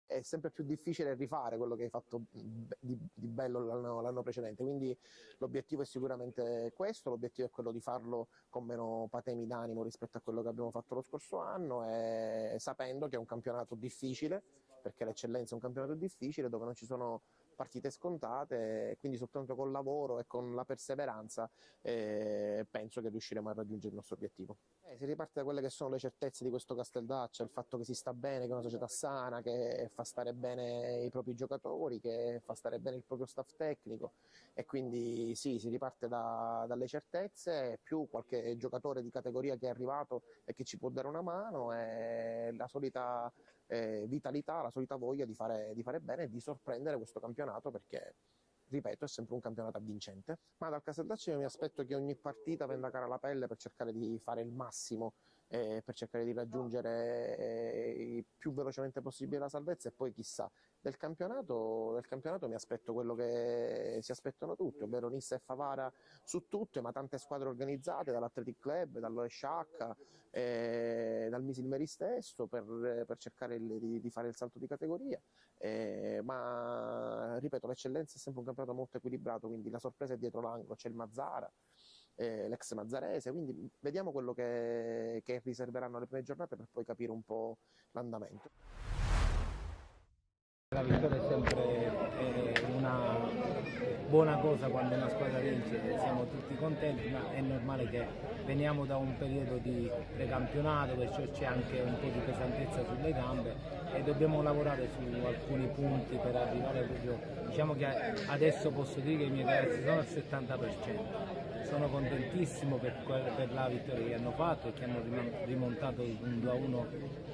È sempre più difficile rifare quello che hai fatto di bello l'anno precedente, quindi l'obiettivo è sicuramente questo, l'obiettivo è quello di farlo con meno patemi d'animo rispetto a quello che abbiamo fatto lo scorso anno, e sapendo che è un campionato difficile, perché l'eccellenza è un campionato difficile dove non ci sono partite scontate, quindi soltanto col lavoro e con la perseveranza penso che riusciremo a raggiungere il nostro obiettivo. Si riparte da quelle che sono le certezze di questo Casteldaccia, il fatto che si sta bene, che è una società sana, che fa stare bene i propri giocatori, che fa stare bene il proprio staff tecnico, e quindi sì, si riparte dalle certezze, più qualche giocatore di categoria che è arrivato e che ci può dare una mano, e la solita vitalità, la solita voglia di fare bene e di sorprendere questo campionato, perché ripeto, è sempre un campionato avvincente. Ma dal Casteldaccio io mi aspetto che ogni partita prenda cara alla pelle per cercare di fare il massimo, per cercare di raggiungere il più velocemente possibile la salvezza, e poi chissà. Del campionato mi aspetto quello che si aspettano tutti, ovvero Nissa e Favara su tutte, ma tante squadre organizzate, dall'Athletic Club, dall'Oesciacca, dal Misilmeri stesso, per cercare di fare il salto di categoria. Ma ripeto, l'eccellenza è sempre un campionato molto equilibrato, quindi la sorpresa è dietro l'angolo, c'è il Mazzara, l'ex mazzarese, quindi vediamo quello che riserveranno le prime giornate per poi capire un po' l'andamento. La vittoria è sempre una buona cosa quando una squadra vince, siamo tutti contenti, ma è normale che veniamo da un periodo di precampionato, perciò c'è anche un po' di pesantezza sulle gambe e dobbiamo lavorare su alcuni punti per arrivare proprio, diciamo che adesso posso dire che i miei ragazzi sono al 70%. Sono contentissimo per la vittoria che hanno fatto e che hanno rimontato un 2-1.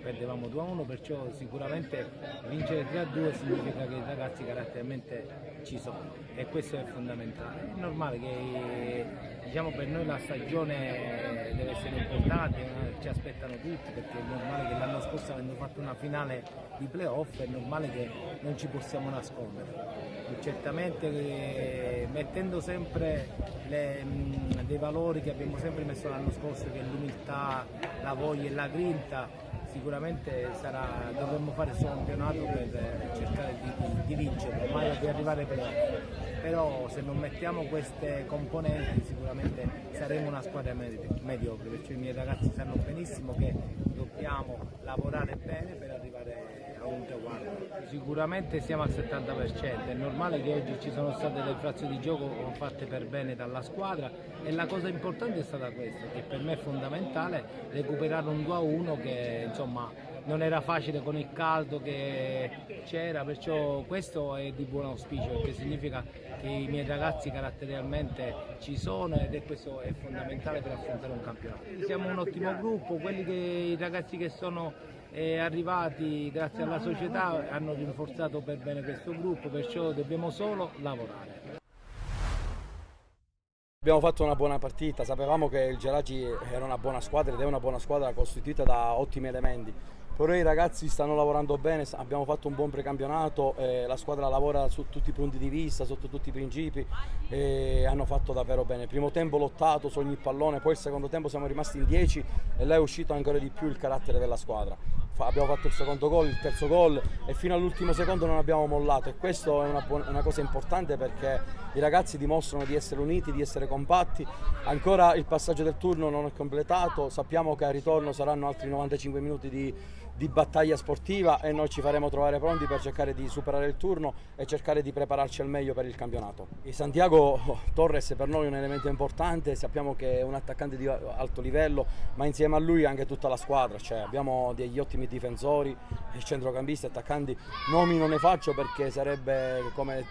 Perdevamo 2-1, perciò sicuramente vincere 3-2 significa che i ragazzi caratterialmente ci sono e questo è fondamentale. È normale che, diciamo, per noi la stagione deve essere importante, ci aspettano tutti, perché è normale che l'anno scorso, avendo fatto una finale di playoff, è normale che non ci possiamo nascondere. Certamente mettendo sempre dei valori che abbiamo sempre messo l'anno scorso, che è l'umiltà, la voglia e la grinta, sicuramente dovremmo fare questo campionato per cercare di vincere, mai di arrivare ai playoff. Però se non mettiamo queste componenti sicuramente saremo una squadra mediocre, perciò i miei ragazzi sanno benissimo che dobbiamo lavorare bene per arrivare a un traguardo. Sicuramente siamo al 70%, è normale che oggi ci sono state delle frazioni di gioco fatte per bene dalla squadra, e la cosa importante è stata questa, che per me è fondamentale recuperare un 2-1 che insomma non era facile con il caldo che c'era, perciò questo è di buon auspicio, perché significa che i miei ragazzi caratterialmente ci sono, ed questo è fondamentale per affrontare un campionato. Siamo un ottimo gruppo, i ragazzi che sono arrivati grazie alla società hanno rinforzato per bene questo gruppo, perciò dobbiamo solo lavorare. Abbiamo fatto una buona partita, sapevamo che il Geraci era una buona squadra ed è una buona squadra costituita da ottimi elementi. Però i ragazzi stanno lavorando bene, abbiamo fatto un buon precampionato, la squadra lavora su tutti i punti di vista, sotto tutti i principi, e hanno fatto davvero bene. Il primo tempo lottato su ogni pallone, poi il secondo tempo siamo rimasti in 10 e là è uscito ancora di più il carattere della squadra. Abbiamo fatto il secondo gol, il terzo gol e fino all'ultimo secondo non abbiamo mollato, e questo è una cosa importante, perché i ragazzi dimostrano di essere uniti, di essere compatti. Ancora il passaggio del turno non è completato, sappiamo che al ritorno saranno altri 95 minuti di battaglia sportiva e noi ci faremo trovare pronti per cercare di superare il turno e cercare di prepararci al meglio per il campionato. Santiago Torres per noi è un elemento importante, sappiamo che è un attaccante di alto livello, ma insieme a lui anche tutta la squadra, cioè abbiamo degli ottimi difensori, centrocampisti, attaccanti. Nomi non ne faccio perché sarebbe come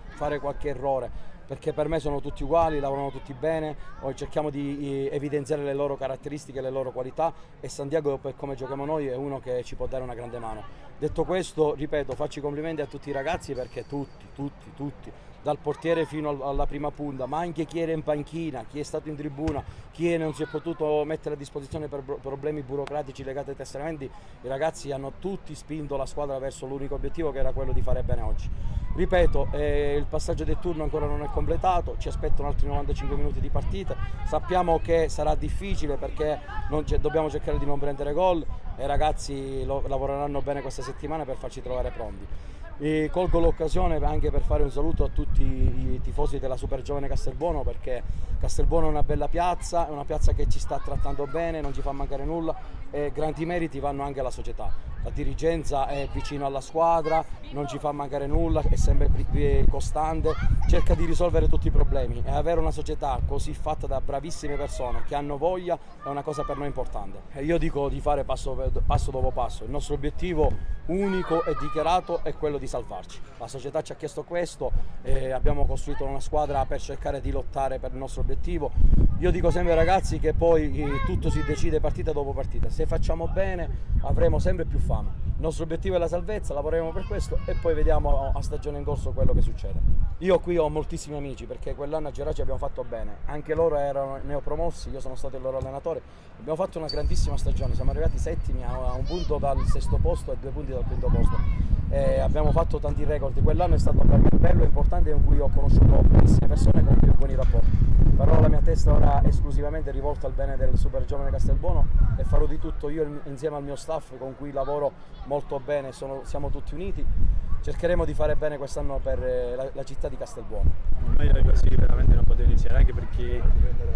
fare qualche errore, perché per me sono tutti uguali, lavorano tutti bene, cerchiamo di evidenziare le loro caratteristiche, le loro qualità, e Santiago, per come giochiamo noi, è uno che ci può dare una grande mano. Detto questo, ripeto, faccio i complimenti a tutti i ragazzi, perché tutti, dal portiere fino alla prima punta, ma anche chi era in panchina, chi è stato in tribuna, chi non si è potuto mettere a disposizione per problemi burocratici legati ai tesseramenti, i ragazzi hanno tutti spinto la squadra verso l'unico obiettivo, che era quello di fare bene oggi. Ripeto, il passaggio del turno ancora non è completato, ci aspettano altri 95 minuti di partita, sappiamo che sarà difficile perché dobbiamo cercare di non prendere gol, e i ragazzi lavoreranno bene questa settimana per farci trovare pronti. E colgo l'occasione anche per fare un saluto a tutti i tifosi della Super Giovane Castelbuono, perché Castelbuono è una bella piazza, è una piazza che ci sta trattando bene, non ci fa mancare nulla, e grandi meriti vanno anche alla società. la dirigenza è vicino alla squadra, non ci fa mancare nulla, è sempre costante, cerca di risolvere tutti i problemi e avere una società così fatta da bravissime persone che hanno voglia è una cosa per noi importante. E io dico di fare passo dopo passo, il nostro obiettivo unico e dichiarato è quello di salvarci. La società ci ha chiesto questo e abbiamo costruito una squadra per cercare di lottare per il nostro obiettivo. Io dico sempre ai ragazzi che poi tutto si decide partita dopo partita, se facciamo bene avremo sempre più fame. Il nostro obiettivo è la salvezza, lavoreremo per questo e poi vediamo a stagione in corso quello che succede. Io qui ho moltissimi amici perché quell'anno a Geraci abbiamo fatto bene, anche loro erano neopromossi, io sono stato il loro allenatore, abbiamo fatto una grandissima stagione, siamo arrivati settimi a un punto dal sesto posto e 2 punti dal quinto posto. Abbiamo fatto tanti record, quell'anno è stato per me bello e importante in cui ho conosciuto bellissime persone con cui ho buoni rapporti. Però la mia testa ora è esclusivamente rivolta al bene del Super Giovane Castelbuono e farò di tutto io insieme al mio staff con cui lavoro molto bene, siamo tutti uniti, cercheremo di fare bene quest'anno per la città di Castelbuono. Meglio di così veramente non potevo iniziare, anche perché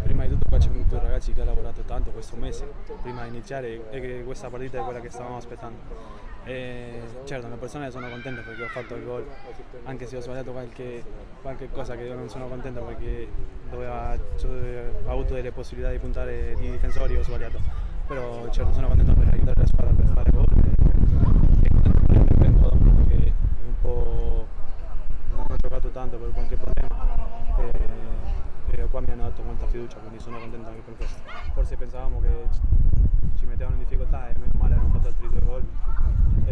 prima di tutto qua c'è venuto un ragazzi che ha lavorato tanto questo mese prima di iniziare e che questa partita è quella che stavamo aspettando. E certo, le persone sono contente perché ho fatto il gol, anche se ho sbagliato qualche cosa che io non sono contento perché ho avuto delle possibilità di puntare di difensori e ho sbagliato, però certo sono contento per aiutare la squadra per fare gol e contento per il tempo che un po' non ho giocato tanto per qualche problema e qua mi hanno dato molta fiducia, quindi sono contento anche per questo. Forse pensavamo che ci mettevano in difficoltà e meno male abbiamo fatto altri 2 gol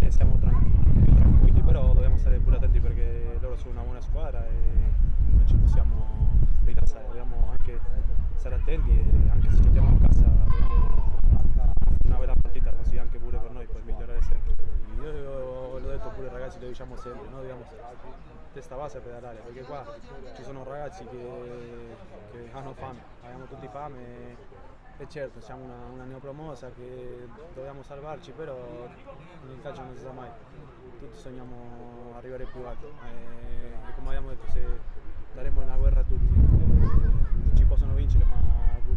e siamo più tranquilli, però dobbiamo stare pure attenti perché loro sono una buona squadra e non ci possiamo rilassare, dobbiamo anche stare attenti e anche se giochiamo in casa dobbiamo una bella partita così anche pure per noi per migliorare sempre. Io l'ho detto pure ai ragazzi, lo diciamo sempre, noi dobbiamo testa bassa e pedalare perché qua ci sono ragazzi che hanno fame, abbiamo tutti fame. E certo, siamo una neopromossa che dobbiamo salvarci, però nel calcio non si sa mai, tutti sogniamo arrivare più alto e come abbiamo detto se daremo una guerra a tutti, ci possono vincere ma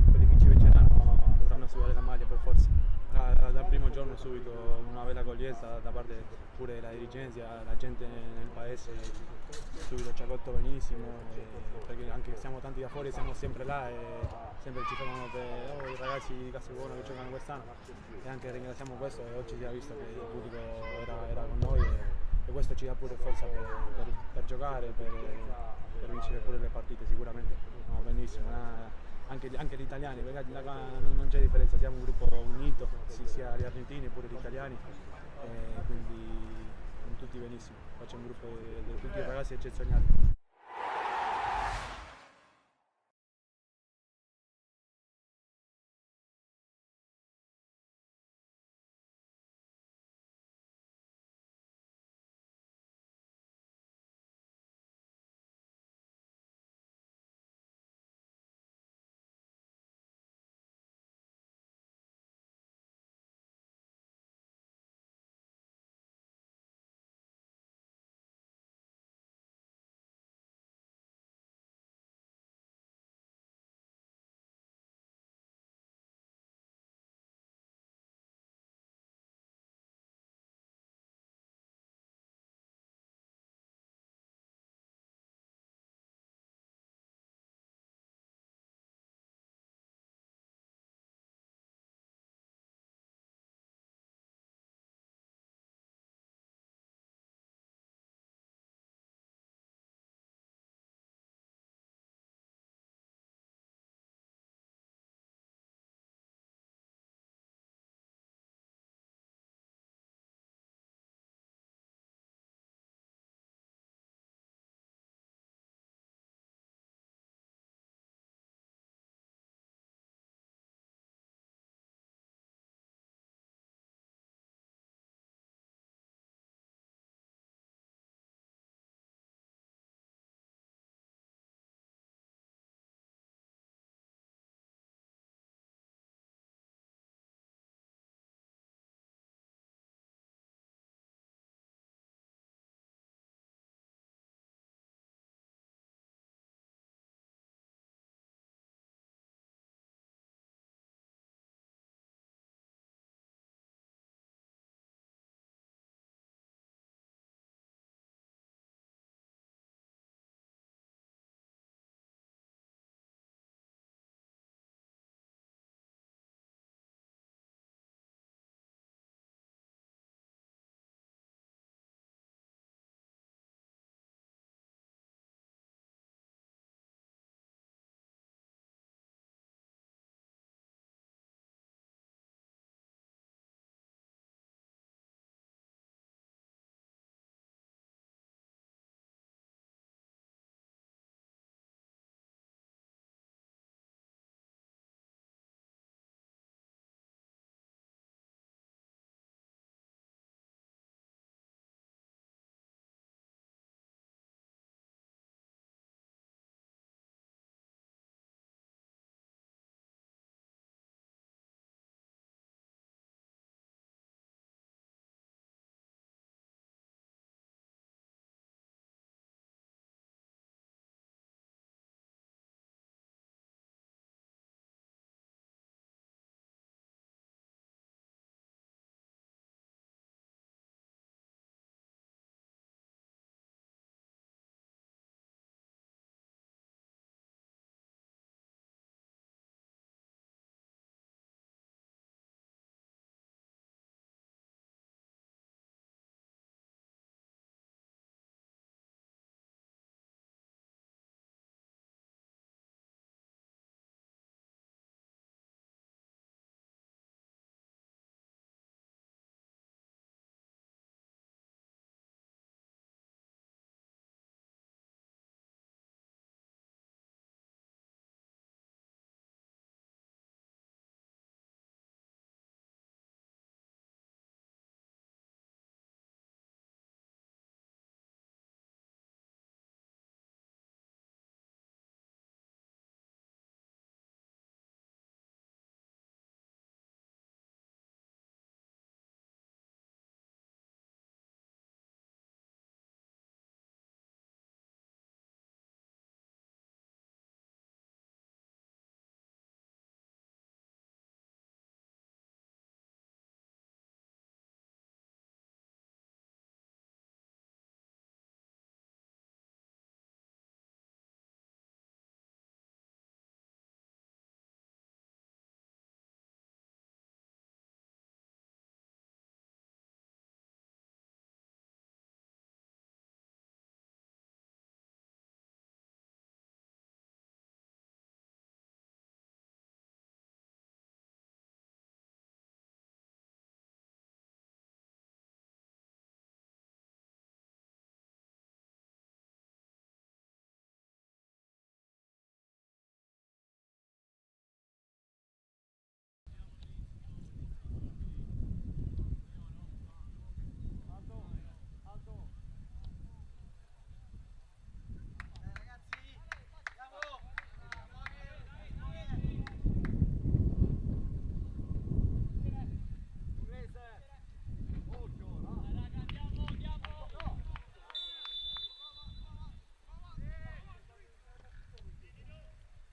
quelli che ci vinceranno dovranno sudare la maglia per forza. Dal primo giorno subito una bella accoglienza da parte pure della dirigenza, la gente nel paese subito ci ha accolto benissimo perché anche siamo tanti da fuori siamo sempre là e sempre ci fermano per i ragazzi di Castelbuono che giocano quest'anno e anche ringraziamo questo e oggi si è visto che il pubblico era con noi e questo ci dà pure forza per giocare, per vincere pure le partite sicuramente. No, benissimo. Anche gli italiani, perché non c'è differenza, siamo un gruppo unito, sia gli argentini pure gli italiani, quindi tutti benissimo, facciamo un gruppo di tutti i ragazzi eccezionali.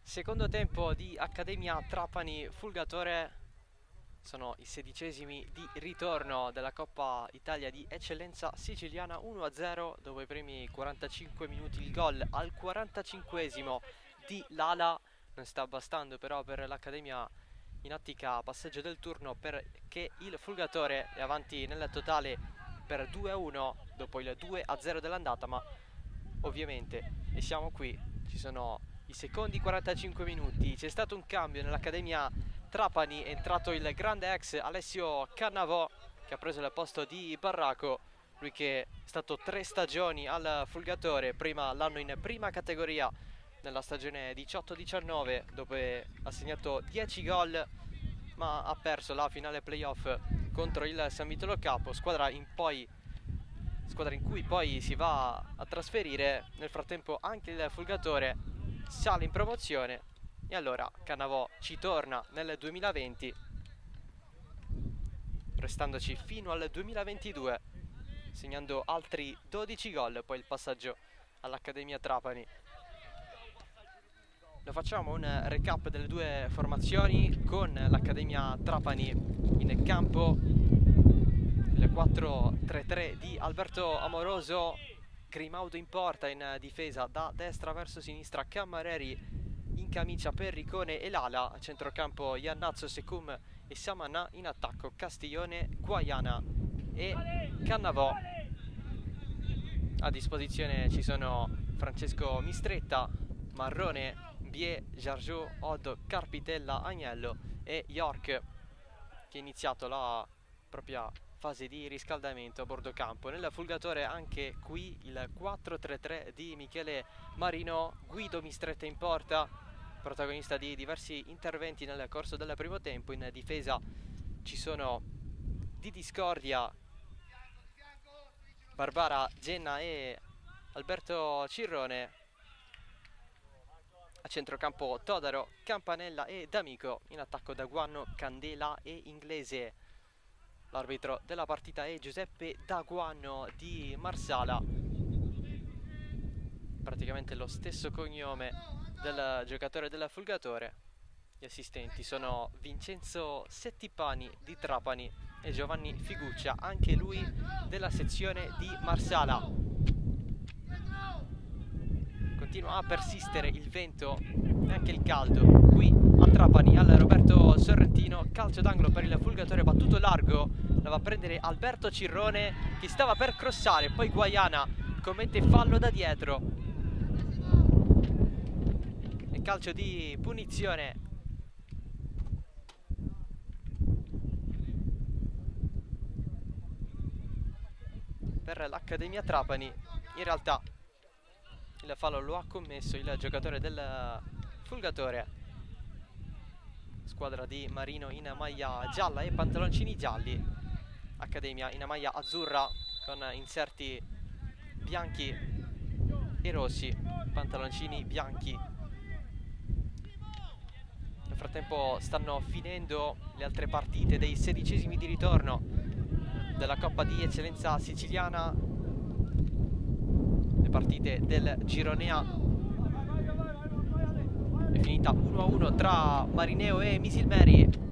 Secondo tempo di Accademia Trapani Fulgatore. Sono i 16esimi di ritorno della Coppa Italia di Eccellenza Siciliana. 1-0 dopo i primi 45 minuti. Il gol al 45esimo di Lala. Non sta bastando però per l'Accademia in ottica passaggio del turno, perché il Fulgatore è avanti nel totale per 2-1 dopo il 2-0 dell'andata, ma ovviamente, e siamo qui, ci sono i secondi 45 minuti. C'è stato un cambio nell'Accademia Trapani, è entrato il grande ex Alessio Cannavò, che ha preso il posto di Barraco, lui che è stato 3 stagioni al Fulgatore, prima l'anno in prima categoria nella stagione 18-19, dove ha segnato 10 gol, ma ha perso la finale playoff contro il San Vitolo Capo, squadra in cui poi si va a trasferire. Nel frattempo anche il Fulgatore sale in promozione e allora Cannavò ci torna nel 2020, restandoci fino al 2022, segnando altri 12 gol, poi il passaggio all'Accademia Trapani. Lo facciamo un recap delle due formazioni, con l'Accademia Trapani in campo, il 4-3-3 di Alberto Amoroso, Grimaudo in porta, in difesa da destra verso sinistra Cammareri in camicia Perricone e Lala, a centrocampo Iannazzo Secum e Samanà, in attacco Castiglione, Guaiana e Cannavò. A disposizione ci sono Francesco Mistretta, Marrone, Bie, Giargiù, Odd, Carpitella, Agnello e York, che ha iniziato la propria fase di riscaldamento a bordo campo. Nel Fulgatore anche qui il 4-3-3 di Michele Marino, Guido Mistretta in porta, protagonista di diversi interventi nel corso del primo tempo. In difesa ci sono Di Discordia, Barbara Genna e Alberto Cirrone. A centrocampo Todaro, Campanella e D'Amico, in attacco Daguanno, Candela e Inglese. L'arbitro della partita è Giuseppe Daguanno di Marsala, praticamente lo stesso cognome del giocatore del Fulgatore. Gli assistenti sono Vincenzo Settipani di Trapani e Giovanni Figuccia, anche lui della sezione di Marsala. Continua a persistere il vento e anche il caldo qui a Trapani. Al Roberto Sorrentino, calcio d'angolo per il Fulgatore, battuto largo, la va a prendere Alberto Cirrone che stava per crossare, poi Guaiana commette fallo da dietro e calcio di punizione per l'Accademia Trapani. In realtà il fallo lo ha commesso il giocatore del Fulgatore, squadra di Marino in maglia gialla e pantaloncini gialli, Accademia in maglia azzurra con inserti bianchi e rossi, pantaloncini bianchi. Nel frattempo stanno finendo le altre partite dei 16esimi di ritorno della Coppa di Eccellenza Siciliana, le partite del girone A. È finita 1-1 tra Marineo e Misilmeri.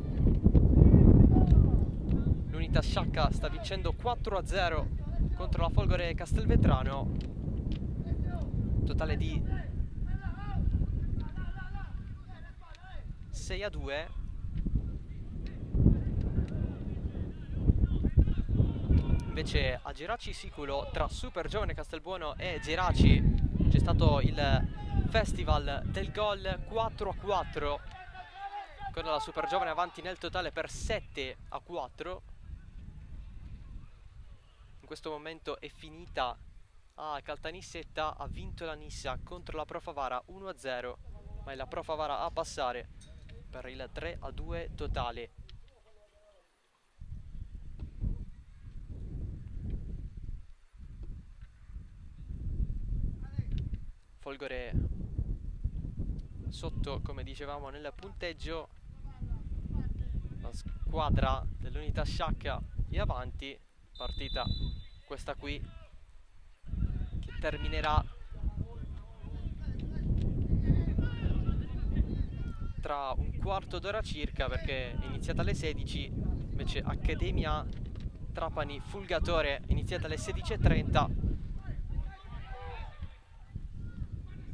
L'Unitas Sciacca sta vincendo 4-0 contro la Folgore Castelvetrano, totale di 6-2. Invece a Geraci Siculo, tra Super Giovane Castelbuono e Geraci, c'è stato il festival del gol 4-4, con la Super Giovane avanti nel totale per 7-4. In questo momento è finita a Caltanissetta, ha vinto la Nissa contro la Pro Favara 1-0, ma è la Pro Favara a passare per il 3-2 totale. Folgore sotto, come dicevamo, nel punteggio. La squadra dell'Unitas Sciacca è avanti. Partita questa qui che terminerà tra un quarto d'ora circa, perché è iniziata alle 16, invece Accademia Trapani Fulgatore è iniziata alle 16:30.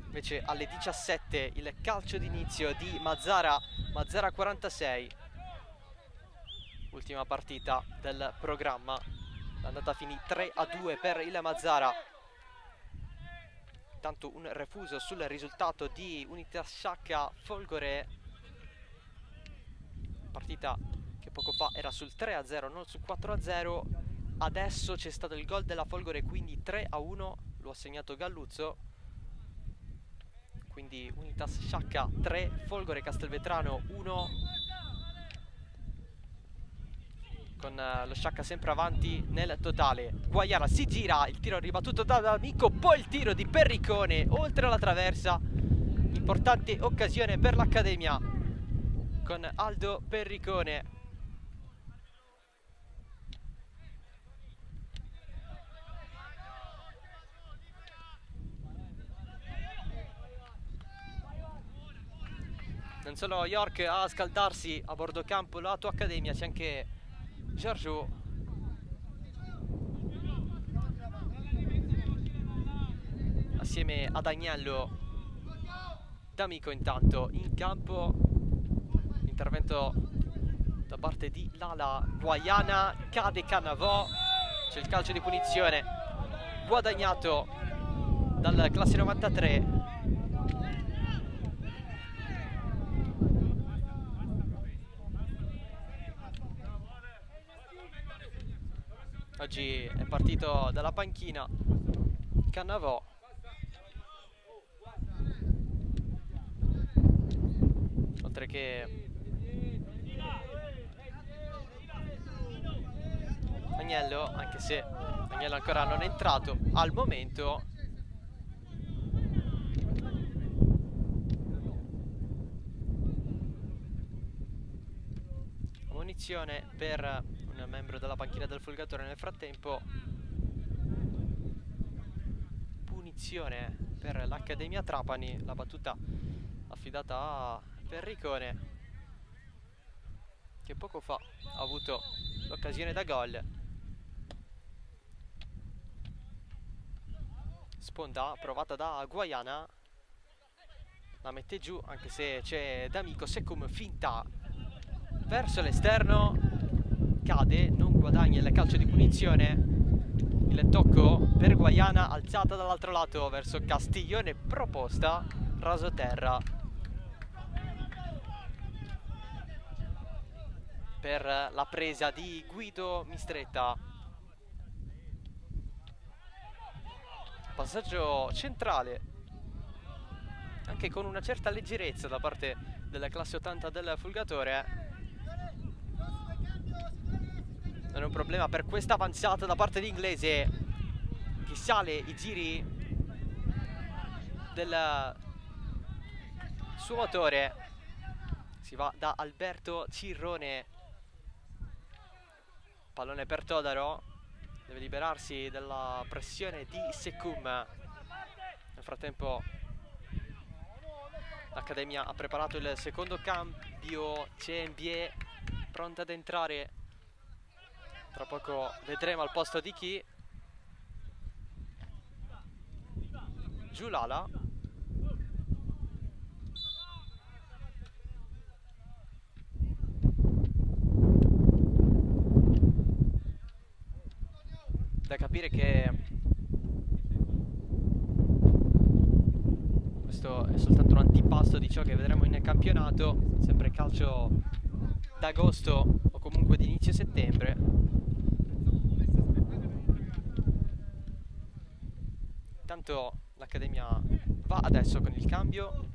Invece alle 17 il calcio d'inizio di Mazara 46, ultima partita del programma, l'andata finì 3-2 per il Mazara. Intanto un refuso sul risultato di Unitas Sciacca Folgore, partita che poco fa era sul 3-0, non sul 4-0. Adesso c'è stato il gol della Folgore, quindi 3-1, lo ha segnato Galluzzo. Quindi Unitas Sciacca 3, Folgore Castelvetrano 1, con lo Sciacca sempre avanti nel totale. Guaiana si gira, il tiro ribattuto da D'Amico, poi il tiro di Perricone oltre la traversa. Importante occasione per l'Accademia con Aldo Perricone. Non solo York a scaldarsi a bordo campo la tua Accademia, c'è anche Giorgio. Assieme ad Agnello. D'Amico intanto in campo. Intervento da parte di Lala. Guaiana, cade Cannavò. C'è il calcio di punizione guadagnato dal classe 93. Oggi è partito dalla panchina Cannavò. Oltre che Agnello, anche se Agnello ancora non è entrato al momento. Munizione per un membro della panchina del Fulgatore nel frattempo. Punizione per l'Accademia Trapani, la battuta affidata a Perricone, che poco fa ha avuto l'occasione da gol. Sponda provata da Guaiana, la mette giù anche se c'è D'Amico. Secum finta verso l'esterno, cade, non guadagna il calcio di punizione. Il tocco per Guaiana, alzata dall'altro lato verso Castiglione, proposta rasoterra per la presa di Guido Mistretta. Passaggio centrale, anche con una certa leggerezza da parte della classe 80 del Fulgatore. Non è un problema per questa avanzata da parte di Inglese, che sale i giri del suo motore. Si va da Alberto Cirrone, pallone per Todaro, deve liberarsi dalla pressione di Secum. Nel frattempo l'Accademia ha preparato il secondo cambio. C'è Mbie pronta ad entrare, tra poco vedremo al posto di chi. Giulala. Da capire che questo è soltanto un antipasto di ciò che vedremo in campionato, sempre calcio d'agosto o comunque di inizio settembre. Intanto l'Accademia va adesso con il cambio,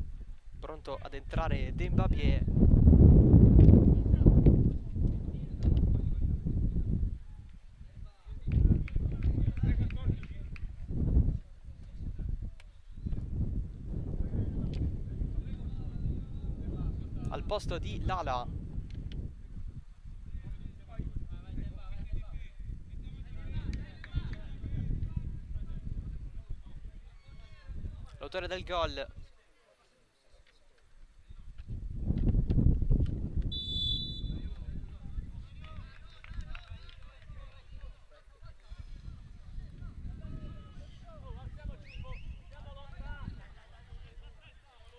pronto ad entrare Dembabie. Al posto di Lala. L'autore del gol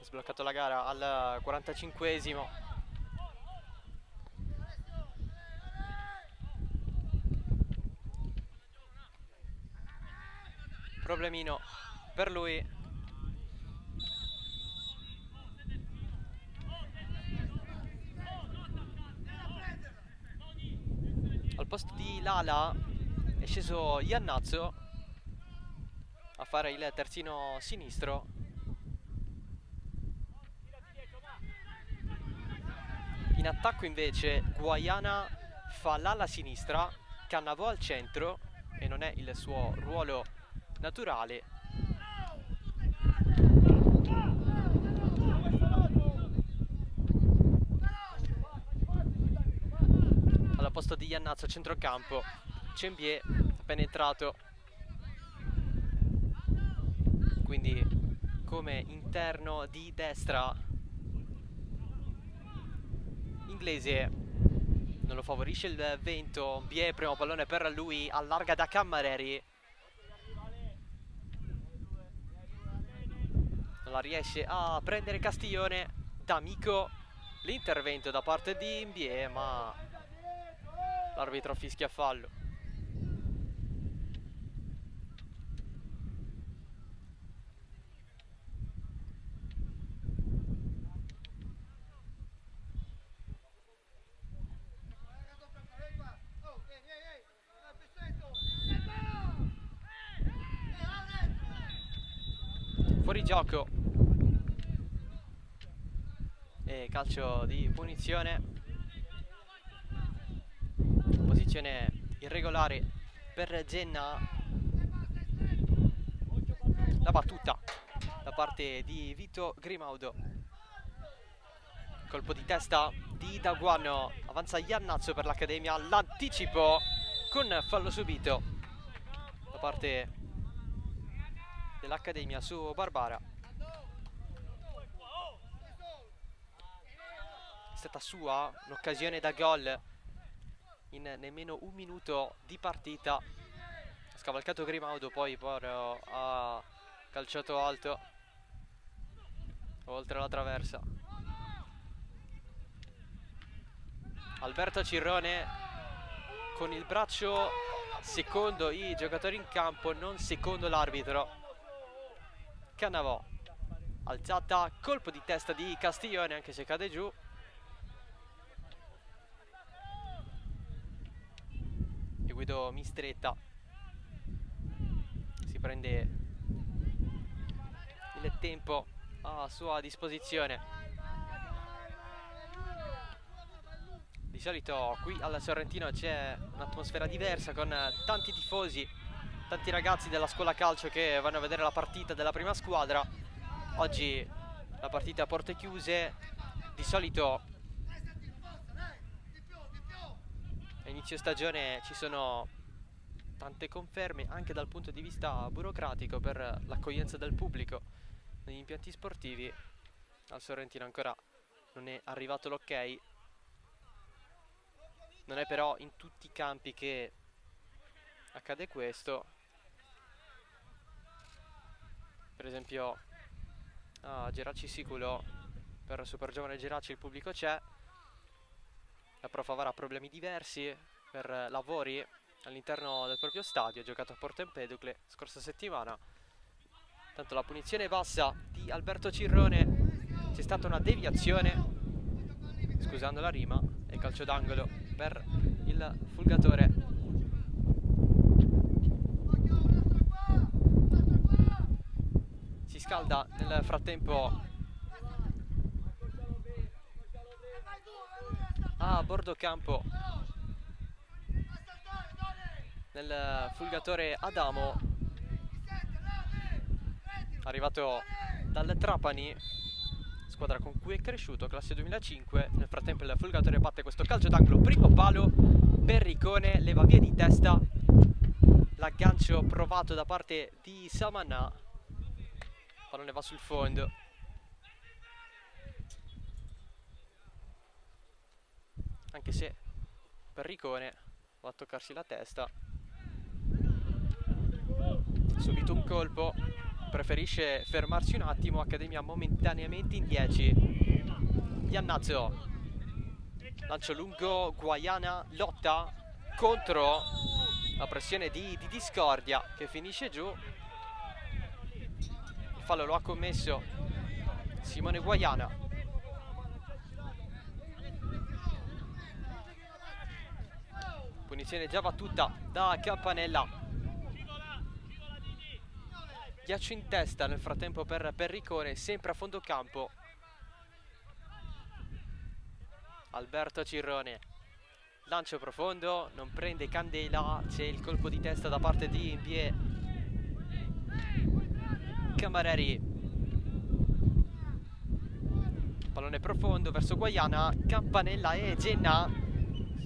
sbloccato la gara al 45esimo. Problemino per lui. Al posto di Lala è sceso Iannazzo a fare il terzino sinistro. In attacco invece Guaiana fa l'ala sinistra, Cannavò al centro, e non è il suo ruolo naturale. Al posto di Iannazzo a centrocampo Cembier penetrato, quindi come interno di destra. Inglese non lo favorisce il vento. Bie, primo pallone per lui, allarga da Cammareri, non la riesce a prendere Castiglione. D'Amico, l'intervento da parte di Mbie, ma l'arbitro fischia fallo. Fuori gioco e calcio di punizione. Posizione irregolare per Genna. La battuta da parte di Vito Grimaudo. Colpo di testa di Daguano. Avanza Iannazzo per l'Accademia. L'anticipo con fallo subito da parte dell'Accademia su Barbara. È stata sua un'occasione da gol in nemmeno un minuto di partita. Ha scavalcato Grimaudo, poi però ha calciato alto oltre la traversa. Alberto Cirrone con il braccio secondo i giocatori in campo, non secondo l'arbitro. Cannavò, alzata, colpo di testa di Castiglione, anche se cade giù. E Guido Mistretta si prende il tempo a sua disposizione. Di solito qui al Sorrentino c'è un'atmosfera diversa, con tanti tifosi, tanti ragazzi della scuola calcio che vanno a vedere la partita della prima squadra. Oggi la partita a porte chiuse. Di solito a inizio stagione ci sono tante conferme anche dal punto di vista burocratico per l'accoglienza del pubblico negli impianti sportivi. Al Sorrentino ancora non è arrivato l'ok. Non è però in tutti i campi che accade questo. Per esempio a Geraci Siculo, per Super Giovane Geraci il pubblico c'è. La Pro Favara ha problemi diversi per lavori all'interno del proprio stadio, giocato a Porto Empedocle scorsa settimana. Tanto la punizione è bassa di Alberto Cirrone, c'è stata una deviazione, scusando la rima, e calcio d'angolo per il Fulgatore. Si scalda nel frattempo a bordo campo nel Fulgatore Adamo, arrivato dal Trapani, squadra con cui è cresciuto, classe 2005. Nel frattempo il Fulgatore batte questo calcio d'angolo, primo palo, Perricone leva via di testa, l'aggancio provato da parte di Samanà, pallone va sul fondo. Anche se Perricone va a toccarsi la testa. Subito un colpo preferisce fermarsi un attimo. Accademia momentaneamente in 10. Iannazzo, lancio lungo, Guaiana lotta contro la pressione di Discordia, che finisce giù. Il fallo lo ha commesso Simone Guaiana. Punizione già battuta da Campanella. Ghiaccio in testa nel frattempo per Perricone, sempre a fondo campo. Alberto Cirrone, lancio profondo, non prende Candela, c'è il colpo di testa da parte di Imbie. Camareri, pallone profondo verso Guaiana. Campanella e Genna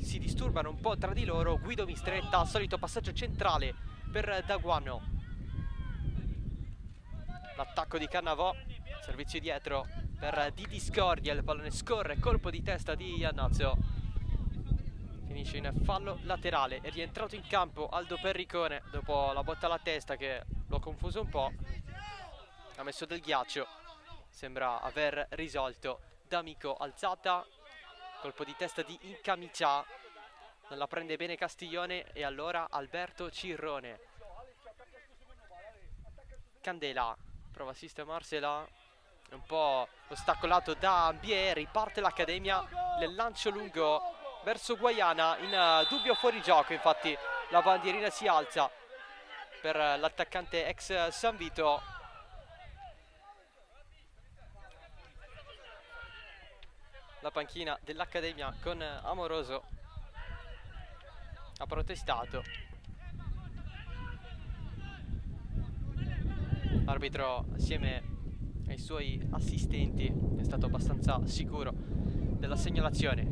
si disturbano un po' tra di loro. Guido Mistretta, solito passaggio centrale per Daguano. L'attacco di Cannavò, servizio dietro per Di Discordia, il pallone scorre, colpo di testa di Iannazzo, finisce in fallo laterale. È rientrato in campo Aldo Perricone dopo la botta alla testa che lo ha confuso un po', ha messo del ghiaccio, sembra aver risolto. D'Amico alzata, colpo di testa di Incamicià, non la prende bene Castiglione e allora Alberto Cirrone. Candela prova a sistemarsela, un po' ostacolato da Ambie, riparte l'Accademia, il lancio lungo verso Guaiana, in dubbio fuorigioco, infatti la bandierina si alza per l'attaccante ex San Vito. La panchina dell'Accademia con Amoroso ha protestato. L'arbitro assieme ai suoi assistenti è stato abbastanza sicuro della segnalazione.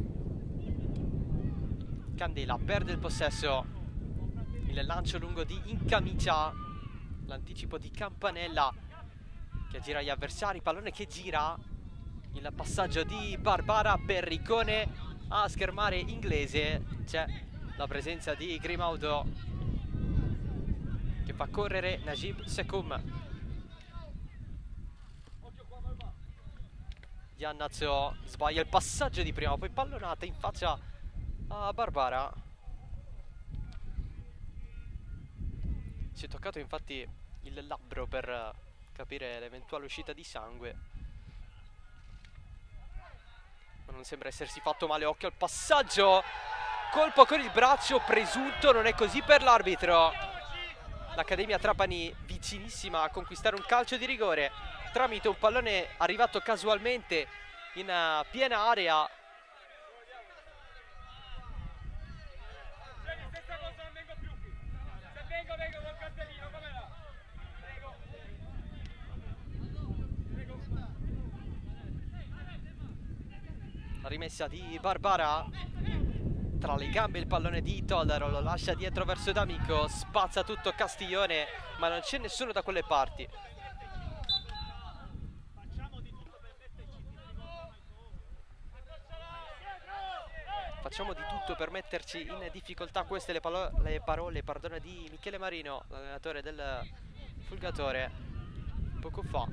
Candela perde il possesso, il lancio lungo di Incamicià, l'anticipo di Campanella che aggira gli avversari, pallone che gira, il passaggio di Barbara. Perricone a schermare Inglese, c'è la presenza di Grimaudo che fa correre Najib Sekoum. Iannazzo sbaglia il passaggio di prima, poi pallonata in faccia a Barbara. Si è toccato infatti il labbro per capire l'eventuale uscita di sangue, ma non sembra essersi fatto male. Occhio al passaggio, colpo con il braccio presunto, non è così per l'arbitro. L'Accademia Trapani vicinissima a conquistare un calcio di rigore tramite un pallone arrivato casualmente in piena area. Stessa cosa, non vengo più qui. Se vengo col cartellino, come là? La rimessa di Barbara, tra le gambe il pallone di Todaro, lo lascia dietro verso D'Amico, spazza tutto Castiglione, ma non c'è nessuno da quelle parti. Facciamo di tutto per metterci in difficoltà. Queste le parole di Michele Marino, l'allenatore del Fulgatore, poco fa.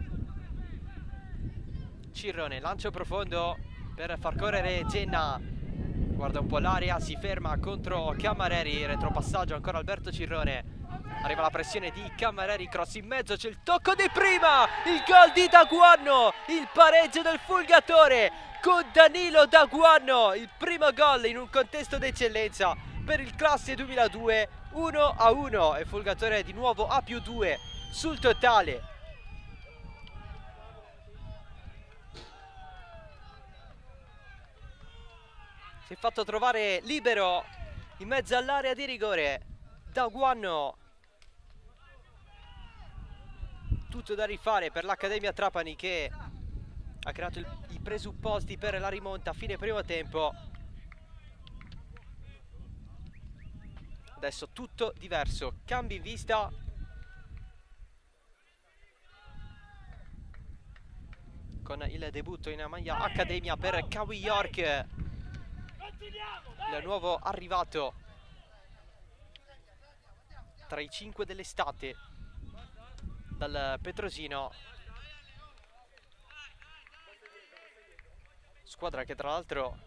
Cirrone, lancio profondo per far correre Genna, guarda un po' l'area, si ferma contro Camareri, retropassaggio ancora Alberto Cirrone, arriva la pressione di Camareri, cross in mezzo, c'è il tocco di prima, il gol di Daguano, il pareggio del Fulgatore con Danilo Daguano, il primo gol in un contesto d'eccellenza per il classe 2002, 1-1 e Fulgatore di nuovo a +2 sul totale. Si è fatto trovare libero in mezzo all'area di rigore Daguano. Tutto da rifare per l'Accademia Trapani che ha creato i presupposti per la rimonta a fine primo tempo. Adesso tutto diverso, cambi in vista. Con il debutto in maglia Accademia per Kawi York, il nuovo arrivato tra i 5 dell'estate. dal Petrosino, squadra che tra l'altro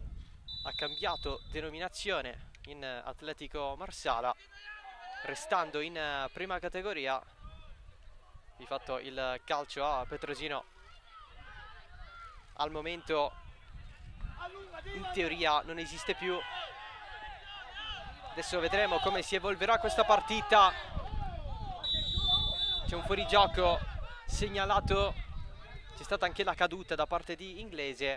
ha cambiato denominazione in Atletico Marsala, restando in prima categoria. Di fatto il calcio a Petrosino al momento in teoria non esiste più. Adesso vedremo come si evolverà questa partita. C'è un fuorigioco segnalato, c'è stata anche la caduta da parte di Inglese.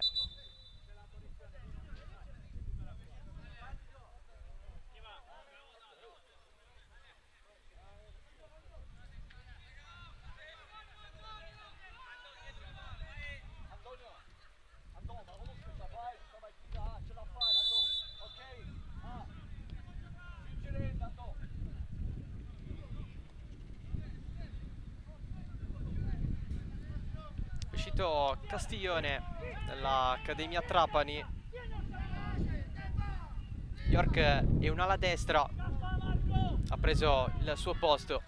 Uscito Castiglione dell'Accademia Trapani. York è un'ala destra, ha preso il suo posto,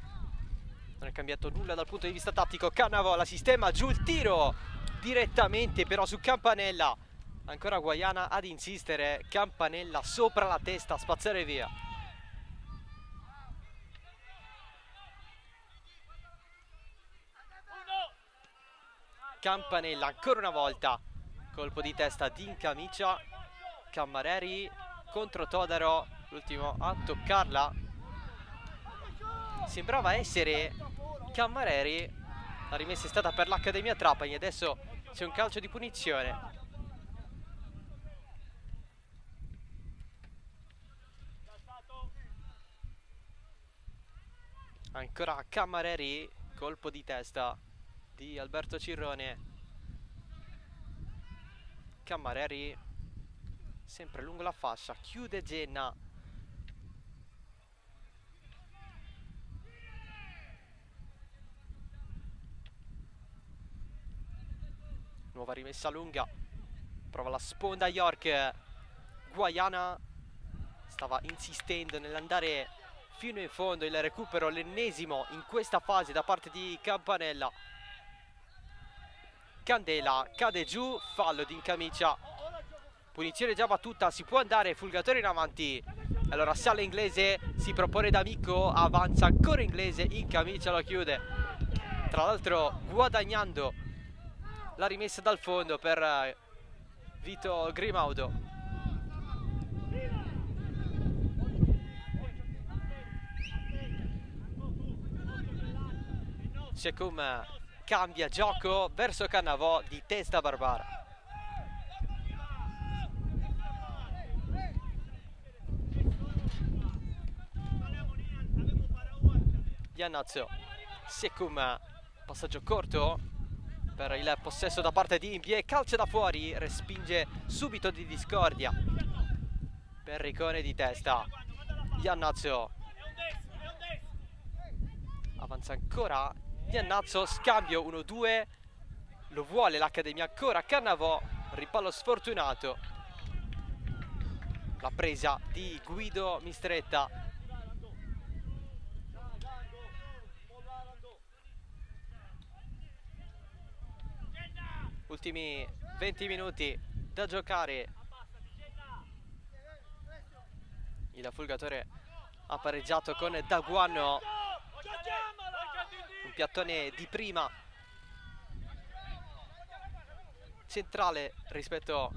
non è cambiato nulla dal punto di vista tattico. Cannavò la sistema, giù il tiro direttamente però su Campanella. Ancora Guaiana ad insistere, Campanella sopra la testa, spazzare via. Campanella ancora una volta, colpo di testa di Incamicia. Cammareri contro Todaro, l'ultimo a toccarla sembrava essere Cammareri. La rimessa è stata per l'Accademia Trapani. Adesso c'è un calcio di punizione. Ancora Cammareri, colpo di testa di Alberto Cirrone. Cammareri sempre lungo la fascia, chiude Genna. Nuova rimessa lunga, prova la sponda York. Guaiana stava insistendo nell'andare fino in fondo. Il recupero, l'ennesimo in questa fase da parte di Campanella. Candela cade giù, fallo di Incamicia. Punizione già battuta, si può andare Fulgatore in avanti. Allora sale Inglese, si propone D'Amico, avanza ancora Inglese, Incamicia lo chiude. Tra l'altro guadagnando la rimessa dal fondo per Vito Grimaudo. Secum cambia gioco verso Cannavò di testa Barbara. Iannazzo, Secum, passaggio corto per il possesso da parte di Imbie, calcia da fuori, respinge subito di Discordia. Perricone di testa, Iannazzo, avanza ancora Iannazzo, scambio 1-2, lo vuole l'Accademia ancora. Cannavò, ripallo sfortunato, la presa di Guido Mistretta. Ultimi 20 minuti da giocare. Il Fulgatore ha pareggiato con Daguano, un piattone di prima centrale rispetto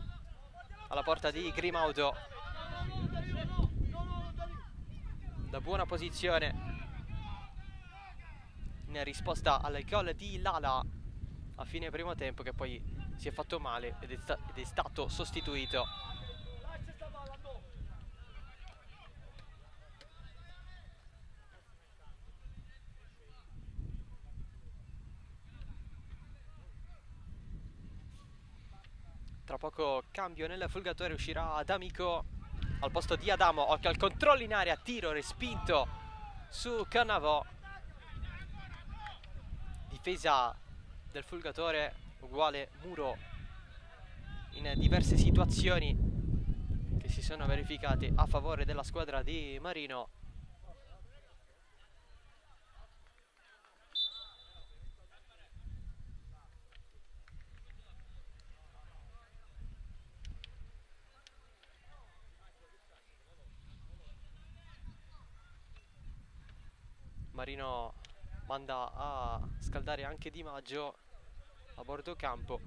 alla porta di Grimaudo. Da buona posizione in risposta al gol di Lala a fine primo tempo, che poi si è fatto male ed è stato sostituito. Tra poco cambio nel Fulgatore, uscirà D'Amico al posto di Adamo. Occhio al controllo in area, tiro respinto su Cannavò. Difesa del Fulgatore uguale muro in diverse situazioni che si sono verificate a favore della squadra di Marino. Marino manda a scaldare anche Di Maggio a bordo campo.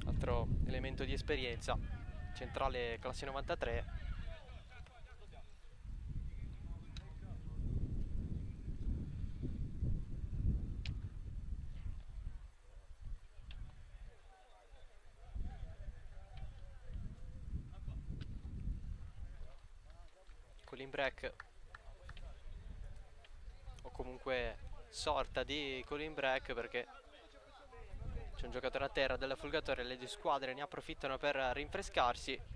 Altro elemento di esperienza, centrale classe 93. Cooling break, o comunque sorta di cooling break, perché c'è un giocatore a terra della Fulgatore, le due squadre ne approfittano per rinfrescarsi.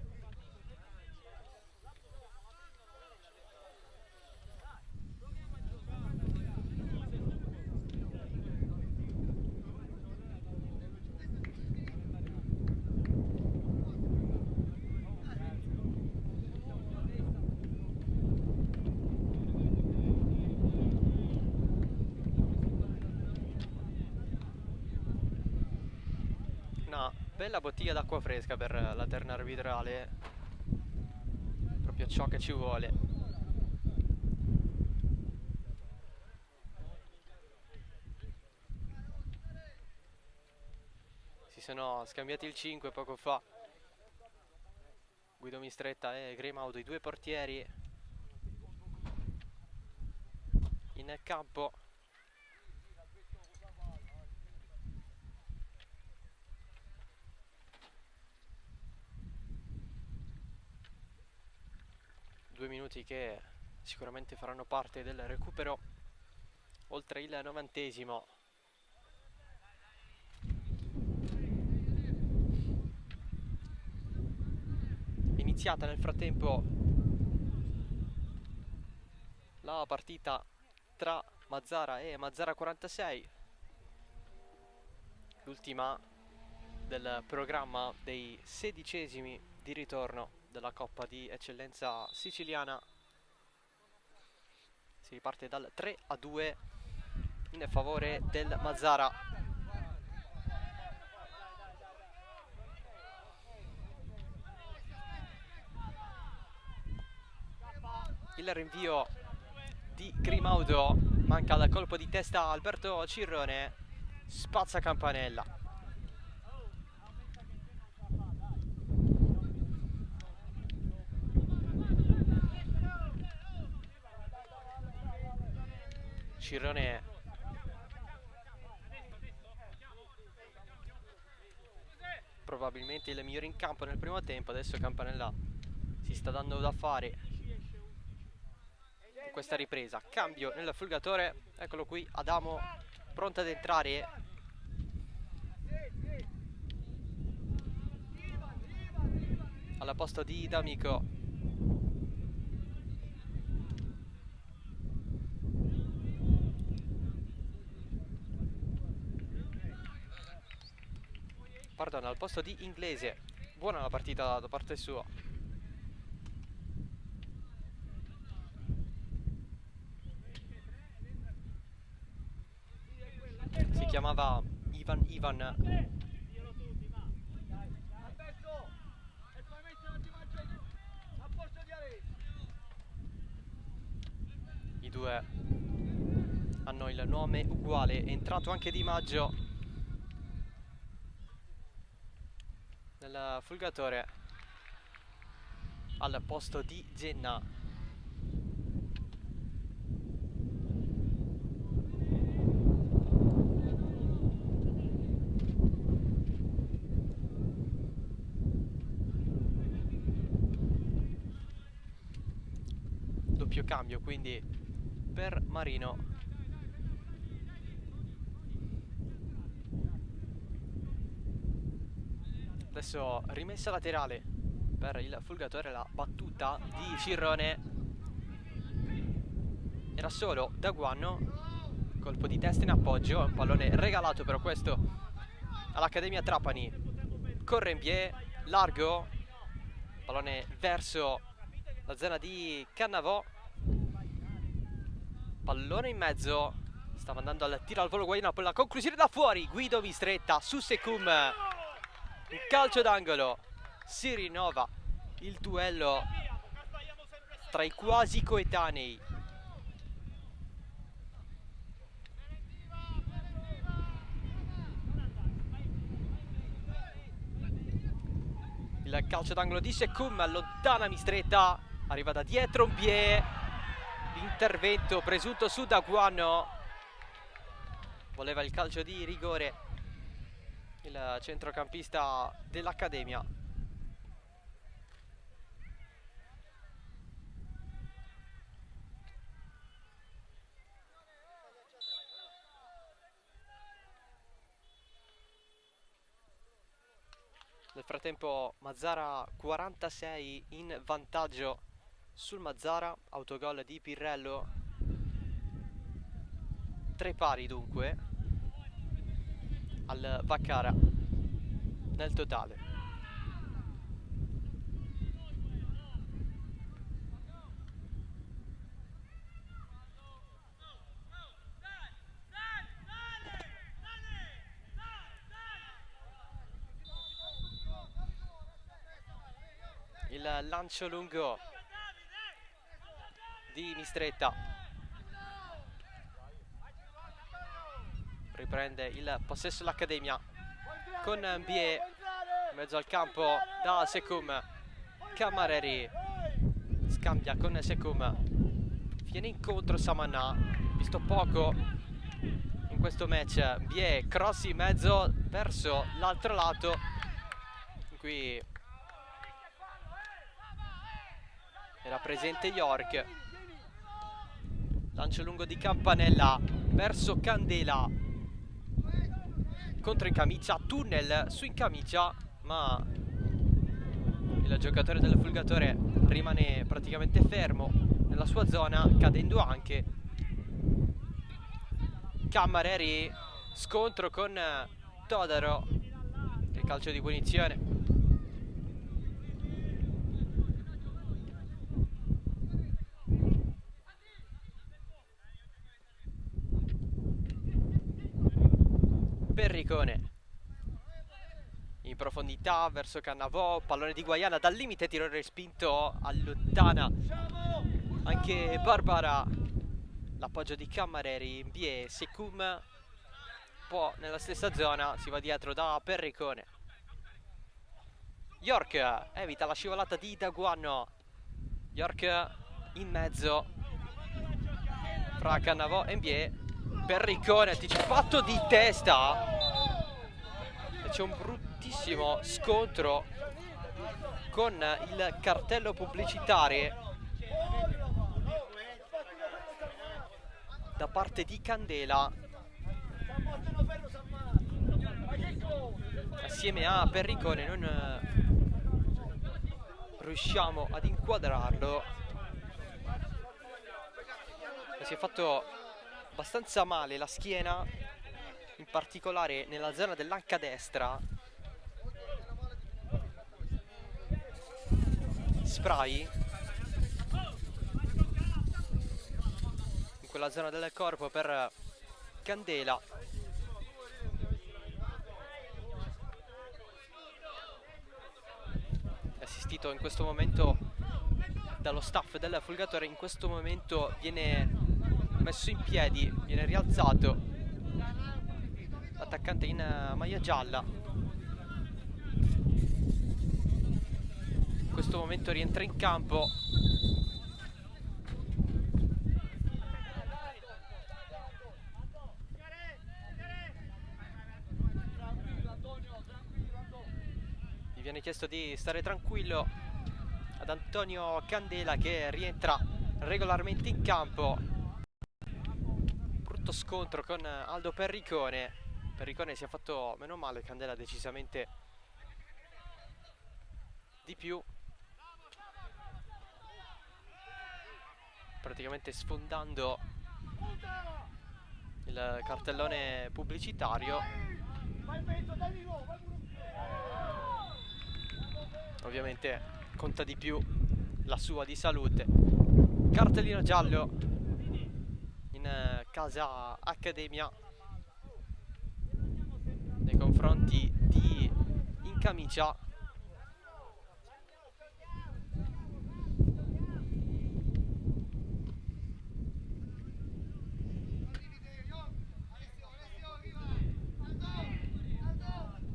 Una bella bottiglia d'acqua fresca per la terna arbitrale, proprio ciò che ci vuole. Si sono scambiati il 5 poco fa Guido Mistretta e Grimaudo, i due portieri in campo. Due minuti che sicuramente faranno parte del recupero oltre il 90°. Iniziata nel frattempo la partita tra Mazara e Mazara 46, l'ultima del programma dei 16esimi di ritorno della Coppa di Eccellenza Siciliana. Si riparte dal 3-2 in favore del Mazara. Il rinvio di Grimaudo, manca il colpo di testa Alberto Cirrone, spazza Campanella. Cirrone probabilmente il migliore in campo nel primo tempo. Adesso Campanella si sta dando da fare in questa ripresa. Cambio nel Fulgatore, eccolo qui Adamo pronto ad entrare. Al posto di D'Amico. Pardon, al posto di Inglese. Buona la partita da parte sua. Si chiamava Ivan. I due hanno il nome uguale. È entrato anche Di Maggio nel Fulgatore al posto di Genna. Doppio cambio quindi per Marino. Adesso rimessa laterale per il Fulgatore, la battuta di Cirrone era solo da Guanno, colpo di testa in appoggio, un pallone regalato però questo all'Accademia Trapani. Corrembier, largo, pallone verso la zona di Cannavò, pallone in mezzo, stava andando al tiro al volo Guaino, per la conclusione da fuori Guido Mistretta su Secum. Un calcio d'angolo, si rinnova il duello tra i quasi coetanei. Il calcio d'angolo di Secum, allontana Mistretta, arriva da dietro Mbie, l'intervento presunto su Daguano, voleva il calcio di rigore il centrocampista dell'Accademia. Nel frattempo Mazzara 46 in vantaggio sul Mazzara, autogol di Pirrello, 3 pari dunque al Vaccara nel totale. Il lancio lungo di Mistretta, riprende il possesso l'Accademia con Mbie in mezzo al campo da Secum. Cammareri scambia con Secum, viene incontro Samanà, visto poco in questo match. Mbie cross in mezzo verso l'altro lato, qui era presente York. Lancio lungo di Campanella verso Candela, contro Incamicia, tunnel su Incamicia, ma il giocatore del Fulgatore rimane praticamente fermo nella sua zona, cadendo anche. Cammareri, scontro con Todaro, che calcio di punizione. Perricone in profondità verso Cannavò, pallone di Guaiana dal limite, tiro respinto, allontana anche Barbara. L'appoggio di Cammareri, Mbie, Secum, un po' nella stessa zona, si va dietro da Perricone. York evita la scivolata di Daguano, York in mezzo fra Cannavò e Mbie. Perricone anticipato di testa, e c'è un bruttissimo scontro con il cartello pubblicitario da parte di Candela assieme a Perricone. Non riusciamo ad inquadrarlo, si è fatto abbastanza male la schiena, in particolare nella zona dell'anca destra. Spray in quella zona del corpo per Candela. Assistito in questo momento dallo staff del Fulgatore, in questo momento viene messo in piedi, viene rialzato l'attaccante in maglia gialla. In questo momento rientra in campo gli viene chiesto di stare tranquillo ad Antonio Candela, che rientra regolarmente in campo. Brutto scontro con Aldo Perricone. Perricone si è fatto meno male, Candela decisamente di più, praticamente sfondando il cartellone pubblicitario. Ovviamente conta di più la sua di salute. Cartellino giallo in casa Accademia nei confronti di Incamicia.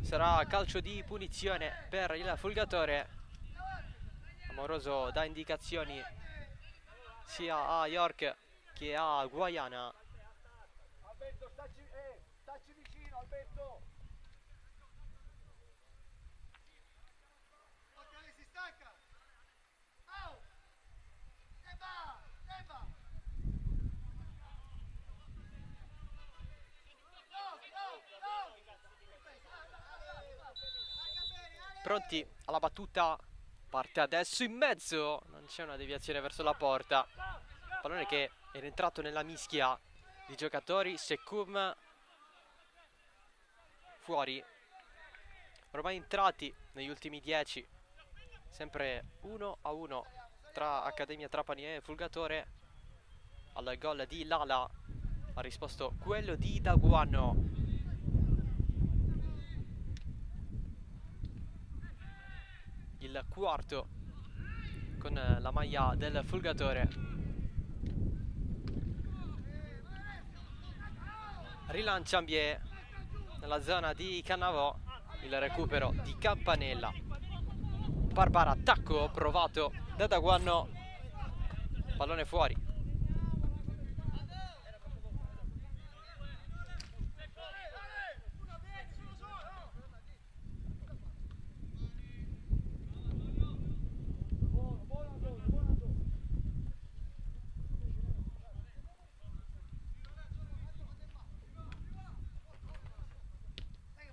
Sarà calcio di punizione per il Fulgatore. Amoroso dà indicazioni sia a York che a Guaiana. Alberto, stacci vicino, Alberto. Ok, si stacca. Oh! E va! Pronti alla battuta, parte adesso in mezzo, non c'è una deviazione verso la porta, pallone che era entrato nella mischia di giocatori. Secum fuori, ormai entrati negli ultimi 10, sempre 1-1 tra Accademia Trapani e Fulgatore. Al gol di Lala ha risposto quello di Daguano. Il quarto con la maglia del Fulgatore. Rilancia Ambie nella zona di Cannavò, il recupero di Campanella. Barbara, attacco provato da Daguano, pallone fuori.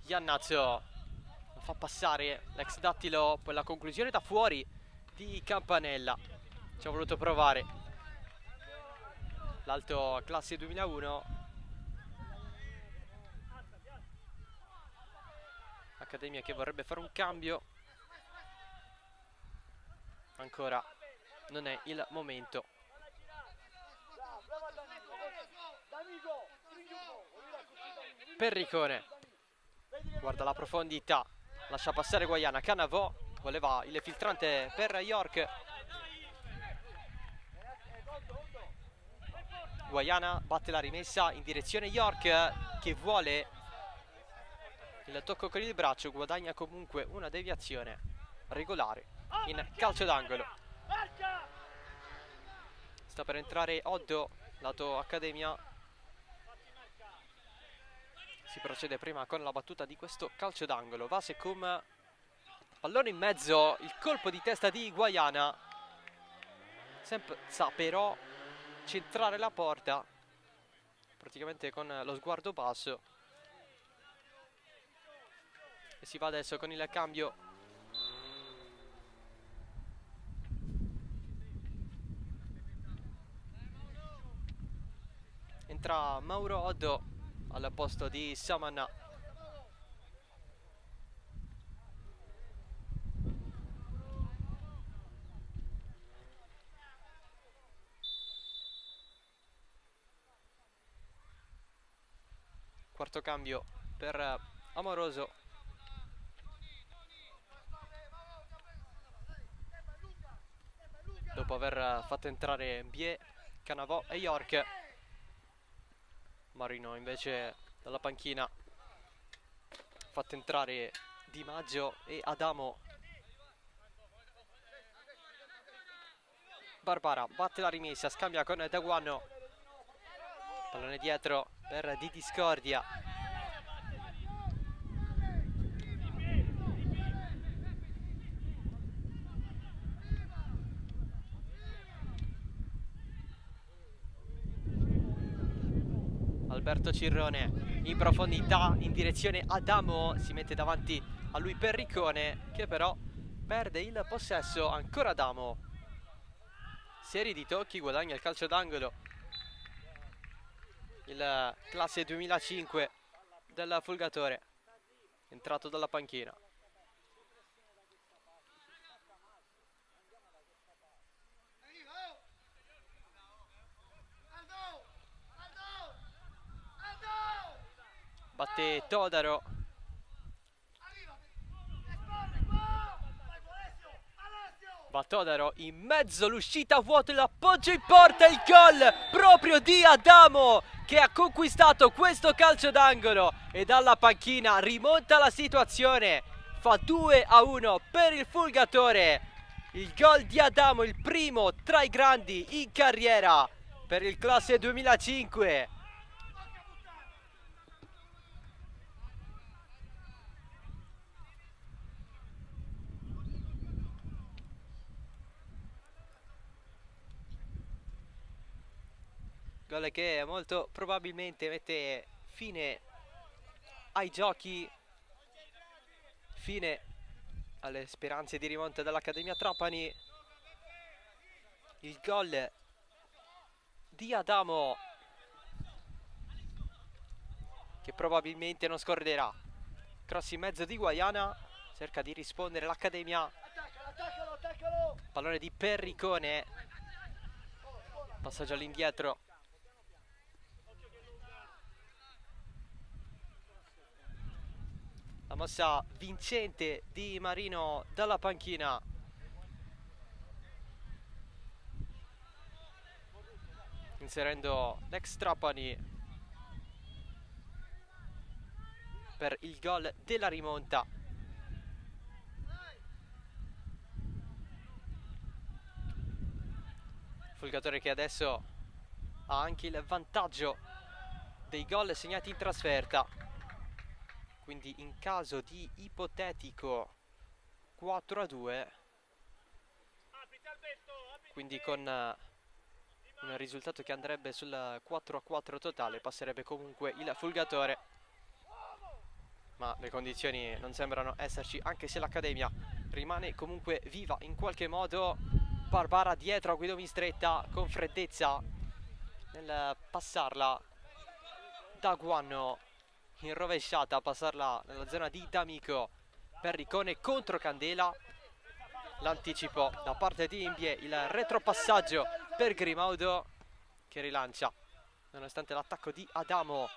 Iannazzo fa passare l'ex Dattilo, poi la conclusione da fuori di Campanella. Ci ha voluto provare l'alto classe 2001. Accademia che vorrebbe fare un cambio, ancora non è il momento. Perricone guarda la profondità, lascia passare Guaiana. Cannavò voleva il filtrante per York. Guaiana batte la rimessa in direzione York, che vuole il tocco con il braccio, guadagna comunque una deviazione regolare in calcio d'angolo. Sta per entrare Oddo, lato Accademia. Si procede prima con la battuta di questo calcio d'angolo. Va Secum, pallone in mezzo, il colpo di testa di Guaiana. Sa però centrare la porta, praticamente con lo sguardo basso. E si va adesso con il cambio. Entra Mauro Oddo al posto di Samanna. Quarto cambio per Amoroso. Dopo aver fatto entrare Mbie, Cannavò e York. Marino invece dalla panchina ha fatto entrare Di Maggio e Adamo. Barbara batte la rimessa, scambia con Daguano, pallone dietro per Di Discordia. Alberto Cirrone in profondità in direzione Adamo, si mette davanti a lui Perricone, che però perde il possesso. Ancora Adamo, serie di tocchi, guadagna il calcio d'angolo il classe 2005 del Fulgatore, entrato dalla panchina. Batte Todaro. Va Todaro in mezzo, l'uscita a vuoto, l'appoggio in porta, il gol proprio di Adamo che ha conquistato questo calcio d'angolo e dalla panchina rimonta la situazione, fa 2-1 per il Fulgatore. Il gol di Adamo, il primo tra i grandi in carriera per il classe 2005. Gol che molto probabilmente mette fine ai giochi, fine alle speranze di rimonta dell'Accademia Trapani. Il gol di Adamo che probabilmente non scorderà. Cross in mezzo di Guaiana, cerca di rispondere l'Accademia. Pallone di Perricone, passaggio all'indietro. La mossa vincente di Marino dalla panchina. Inserendo l'ex Trapani per il gol della rimonta. Fulgatore che adesso ha anche il vantaggio dei gol segnati in trasferta. Quindi in caso di ipotetico 4-2, quindi con un risultato che andrebbe sul 4-4 totale, passerebbe comunque il Fulgatore. Ma le condizioni non sembrano esserci, anche se l'Accademia rimane comunque viva in qualche modo. Barbara dietro a Guido Mistretta con freddezza nel passarla da Guanno in rovesciata, a passarla nella zona di D'Amico. Perricone contro Candela, l'anticipo da parte di Imbie, il retropassaggio per Grimaudo che rilancia nonostante l'attacco di Adamo.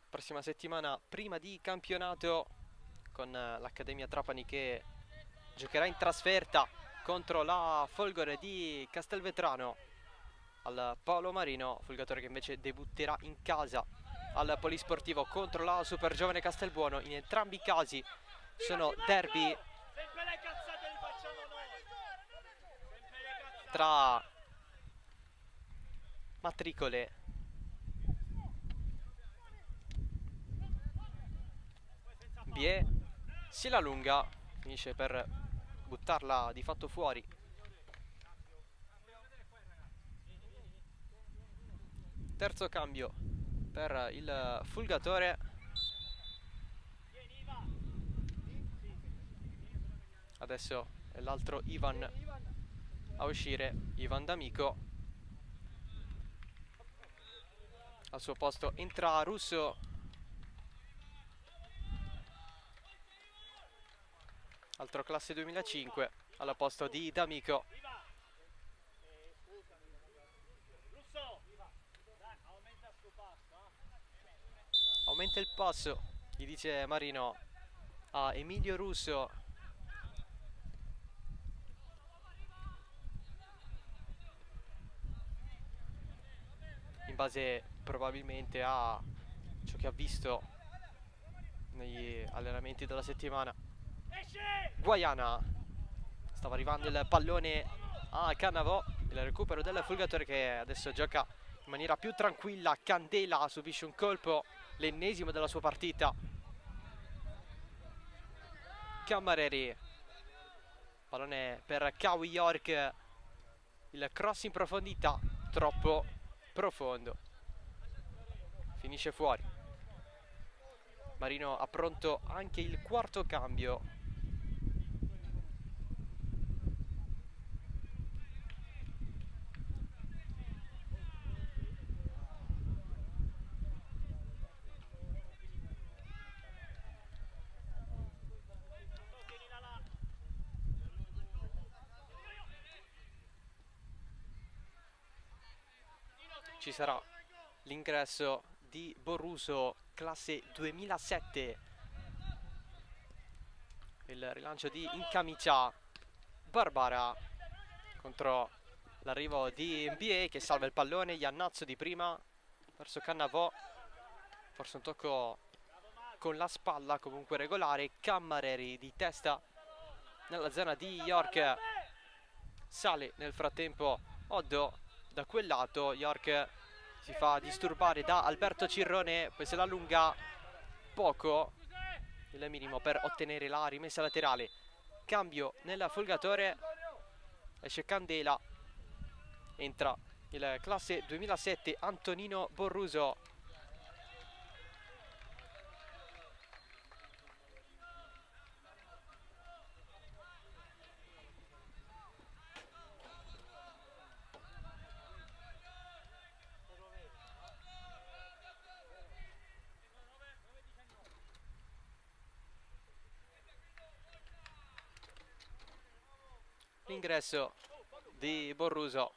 Prossima settimana prima di campionato con l'Accademia Trapani che giocherà in trasferta contro la Folgore di Castelvetrano al Paolo Marino. Fulgatore che invece debutterà in casa al Polisportivo contro la Super Giovane Castelbuono. In entrambi i casi sono derby tra matricole. Bie si la allunga, finisce per buttarla di fatto fuori. Terzo cambio per il Fulgatore. Adesso è l'altro Ivan a uscire, Ivan D'Amico. Al suo posto entra Russo. Altro classe 2005 al posto di D'Amico. Aumenta il passo, gli dice Marino a Emilio Russo. In base probabilmente a ciò che ha visto negli allenamenti della settimana. Guaiana, stava arrivando il pallone a Cannavò, il recupero del Fulgatore che adesso gioca in maniera più tranquilla. Candela subisce un colpo, l'ennesimo della sua partita. Cammareri, pallone per Kawi York, il cross in profondità, troppo profondo, finisce fuori. Marino ha pronto anche il quarto cambio. Ci sarà l'ingresso di Borruso, classe 2007. Il rilancio di Incamicia, Barbara contro l'arrivo di NBA che salva il pallone. Iannazzo di prima verso Cannavò, forse un tocco con la spalla, comunque regolare. Cammareri di testa nella zona di York, sale nel frattempo Oddo da quel lato. York si fa disturbare da Alberto Cirrone, poi se la allunga poco, il minimo per ottenere la rimessa laterale. Cambio nel Folgatore, esce Candela, entra il classe 2007 Antonino Borruso. L'ingresso di Borruso.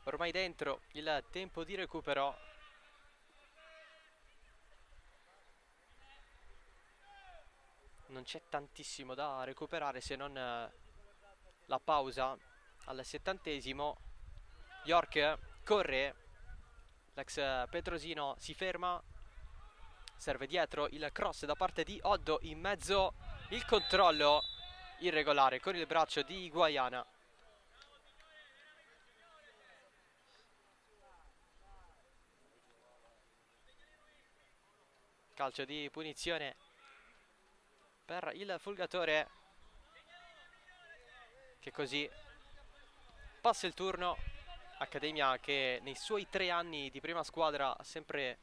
Ormai dentro il tempo di recupero. Non c'è tantissimo da recuperare se non la pausa al 70°. York corre, l'ex Petrosino si ferma, serve dietro il cross da parte di Oddo, in mezzo il controllo irregolare con il braccio di Guaiana. Calcio di punizione per il Folgatore, che così passa il turno. Accademia che nei suoi 3 anni di prima squadra ha sempre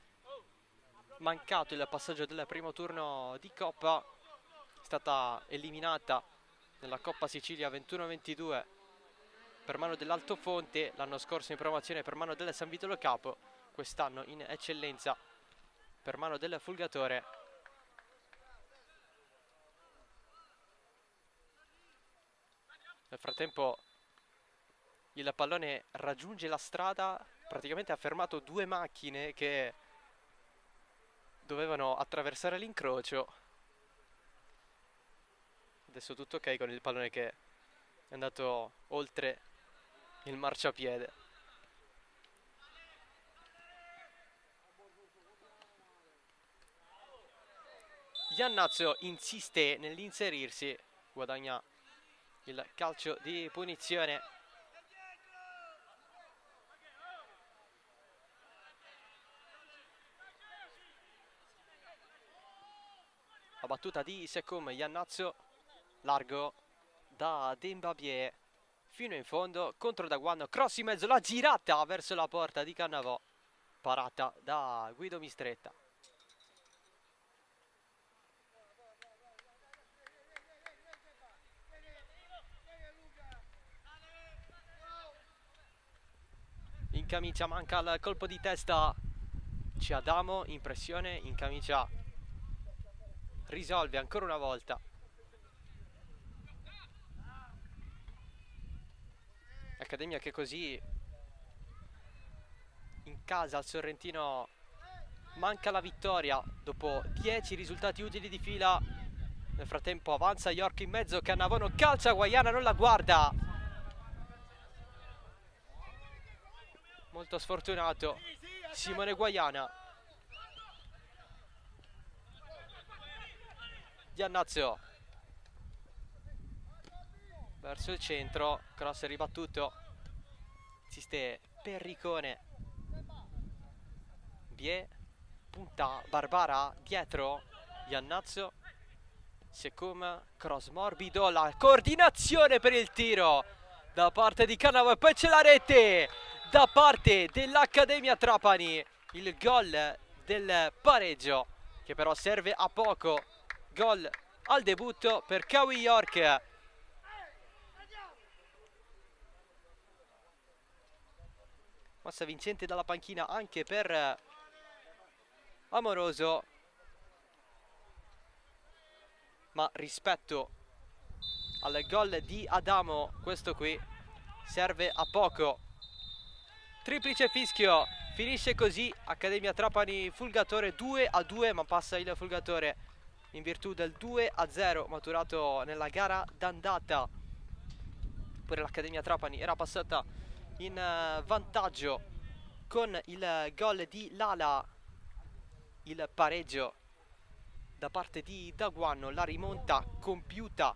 mancato il passaggio del primo turno di Coppa. È stata eliminata nella Coppa Sicilia 21-22 per mano dell'Altofonte, l'anno scorso in promozione per mano del San Vito Lo Capo, quest'anno in eccellenza per mano del Folgatore. Nel frattempo il pallone raggiunge la strada, praticamente ha fermato 2 macchine che dovevano attraversare l'incrocio. Adesso tutto ok con il pallone che è andato oltre il marciapiede. Iannazzo insiste nell'inserirsi, guadagna il calcio di punizione. La battuta di Secum, Iannazzo, largo da Dembabie fino in fondo, contro Daguano, cross in mezzo, la girata verso la porta di Cannavò, parata da Guido Mistretta. Incamicia, manca il colpo di testa, c'è Adamo in pressione, Incamicia risolve ancora una volta. Accademia che così in casa al Sorrentino manca la vittoria dopo 10 risultati utili di fila. Nel frattempo avanza York in mezzo, Cannavò calcia, Guaiana non la guarda. Molto sfortunato Simone Guaiana. Iannazzo verso il centro, cross ribattuto, insiste Perricone, Bie, punta Barbara dietro, Iannazzo, Secum, cross morbido, la coordinazione per il tiro da parte di Cannavò e poi c'è la rete da parte dell'Accademia Trapani, il gol del pareggio che però serve a poco. Gol al debutto per Kawi York. Mossa vincente dalla panchina anche per Amoroso. ma rispetto al gol di Adamo questo qui serve a poco. Triplice fischio, finisce così Accademia Trapani Fulgatore 2-2, ma passa il Fulgatore in virtù del 2-0 maturato nella gara d'andata. Pure l'Accademia Trapani era passata in vantaggio con il gol di Lala, il pareggio da parte di Daguanno, la rimonta compiuta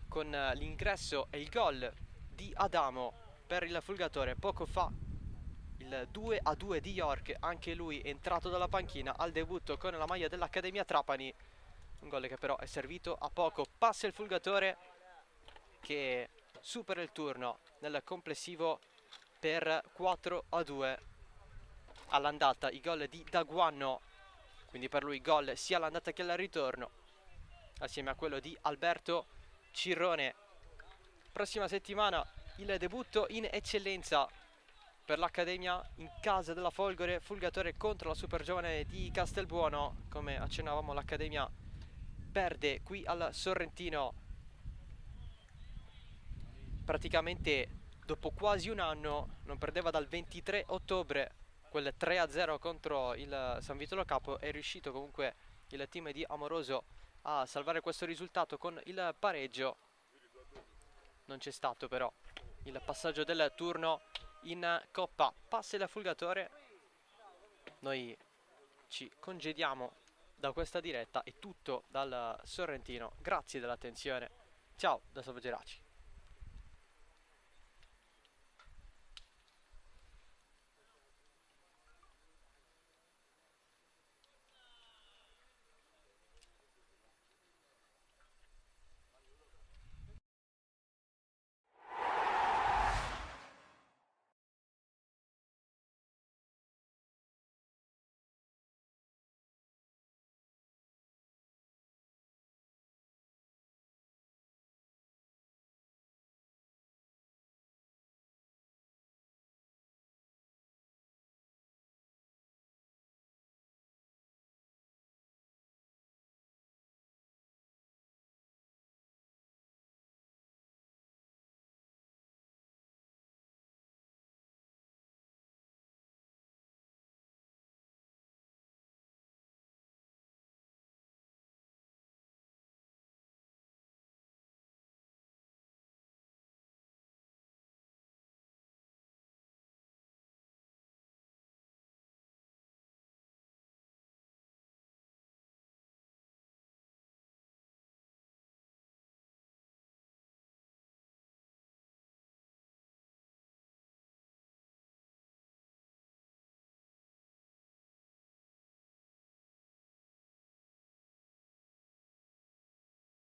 con l'ingresso e il gol di Adamo per il Fulgatore. Poco fa il 2-2 di York, anche lui entrato dalla panchina al debutto con la maglia dell'Accademia Trapani, un gol che però è servito a poco. Passa il Fulgatore che supera il turno nel complessivo per 4-2 all'andata. I gol di Daguanno, quindi per lui gol sia all'andata che al ritorno, assieme a quello di Alberto Cirrone. Prossima settimana il debutto in eccellenza per l'Accademia in casa della Folgore, Fulgatore contro la Super Giovane di Castelbuono. Come accennavamo, l'Accademia perde qui al Sorrentino praticamente dopo quasi un anno, non perdeva dal 23 ottobre. Quel 3-0 contro il San Vitolo Capo. È riuscito comunque il team di Amoroso a salvare questo risultato con il pareggio. Non c'è stato però il passaggio del turno in Coppa. Passa il Fulgatore, noi ci congediamo da questa diretta. È tutto dal Sorrentino, grazie dell'attenzione, ciao da Salvo Geraci.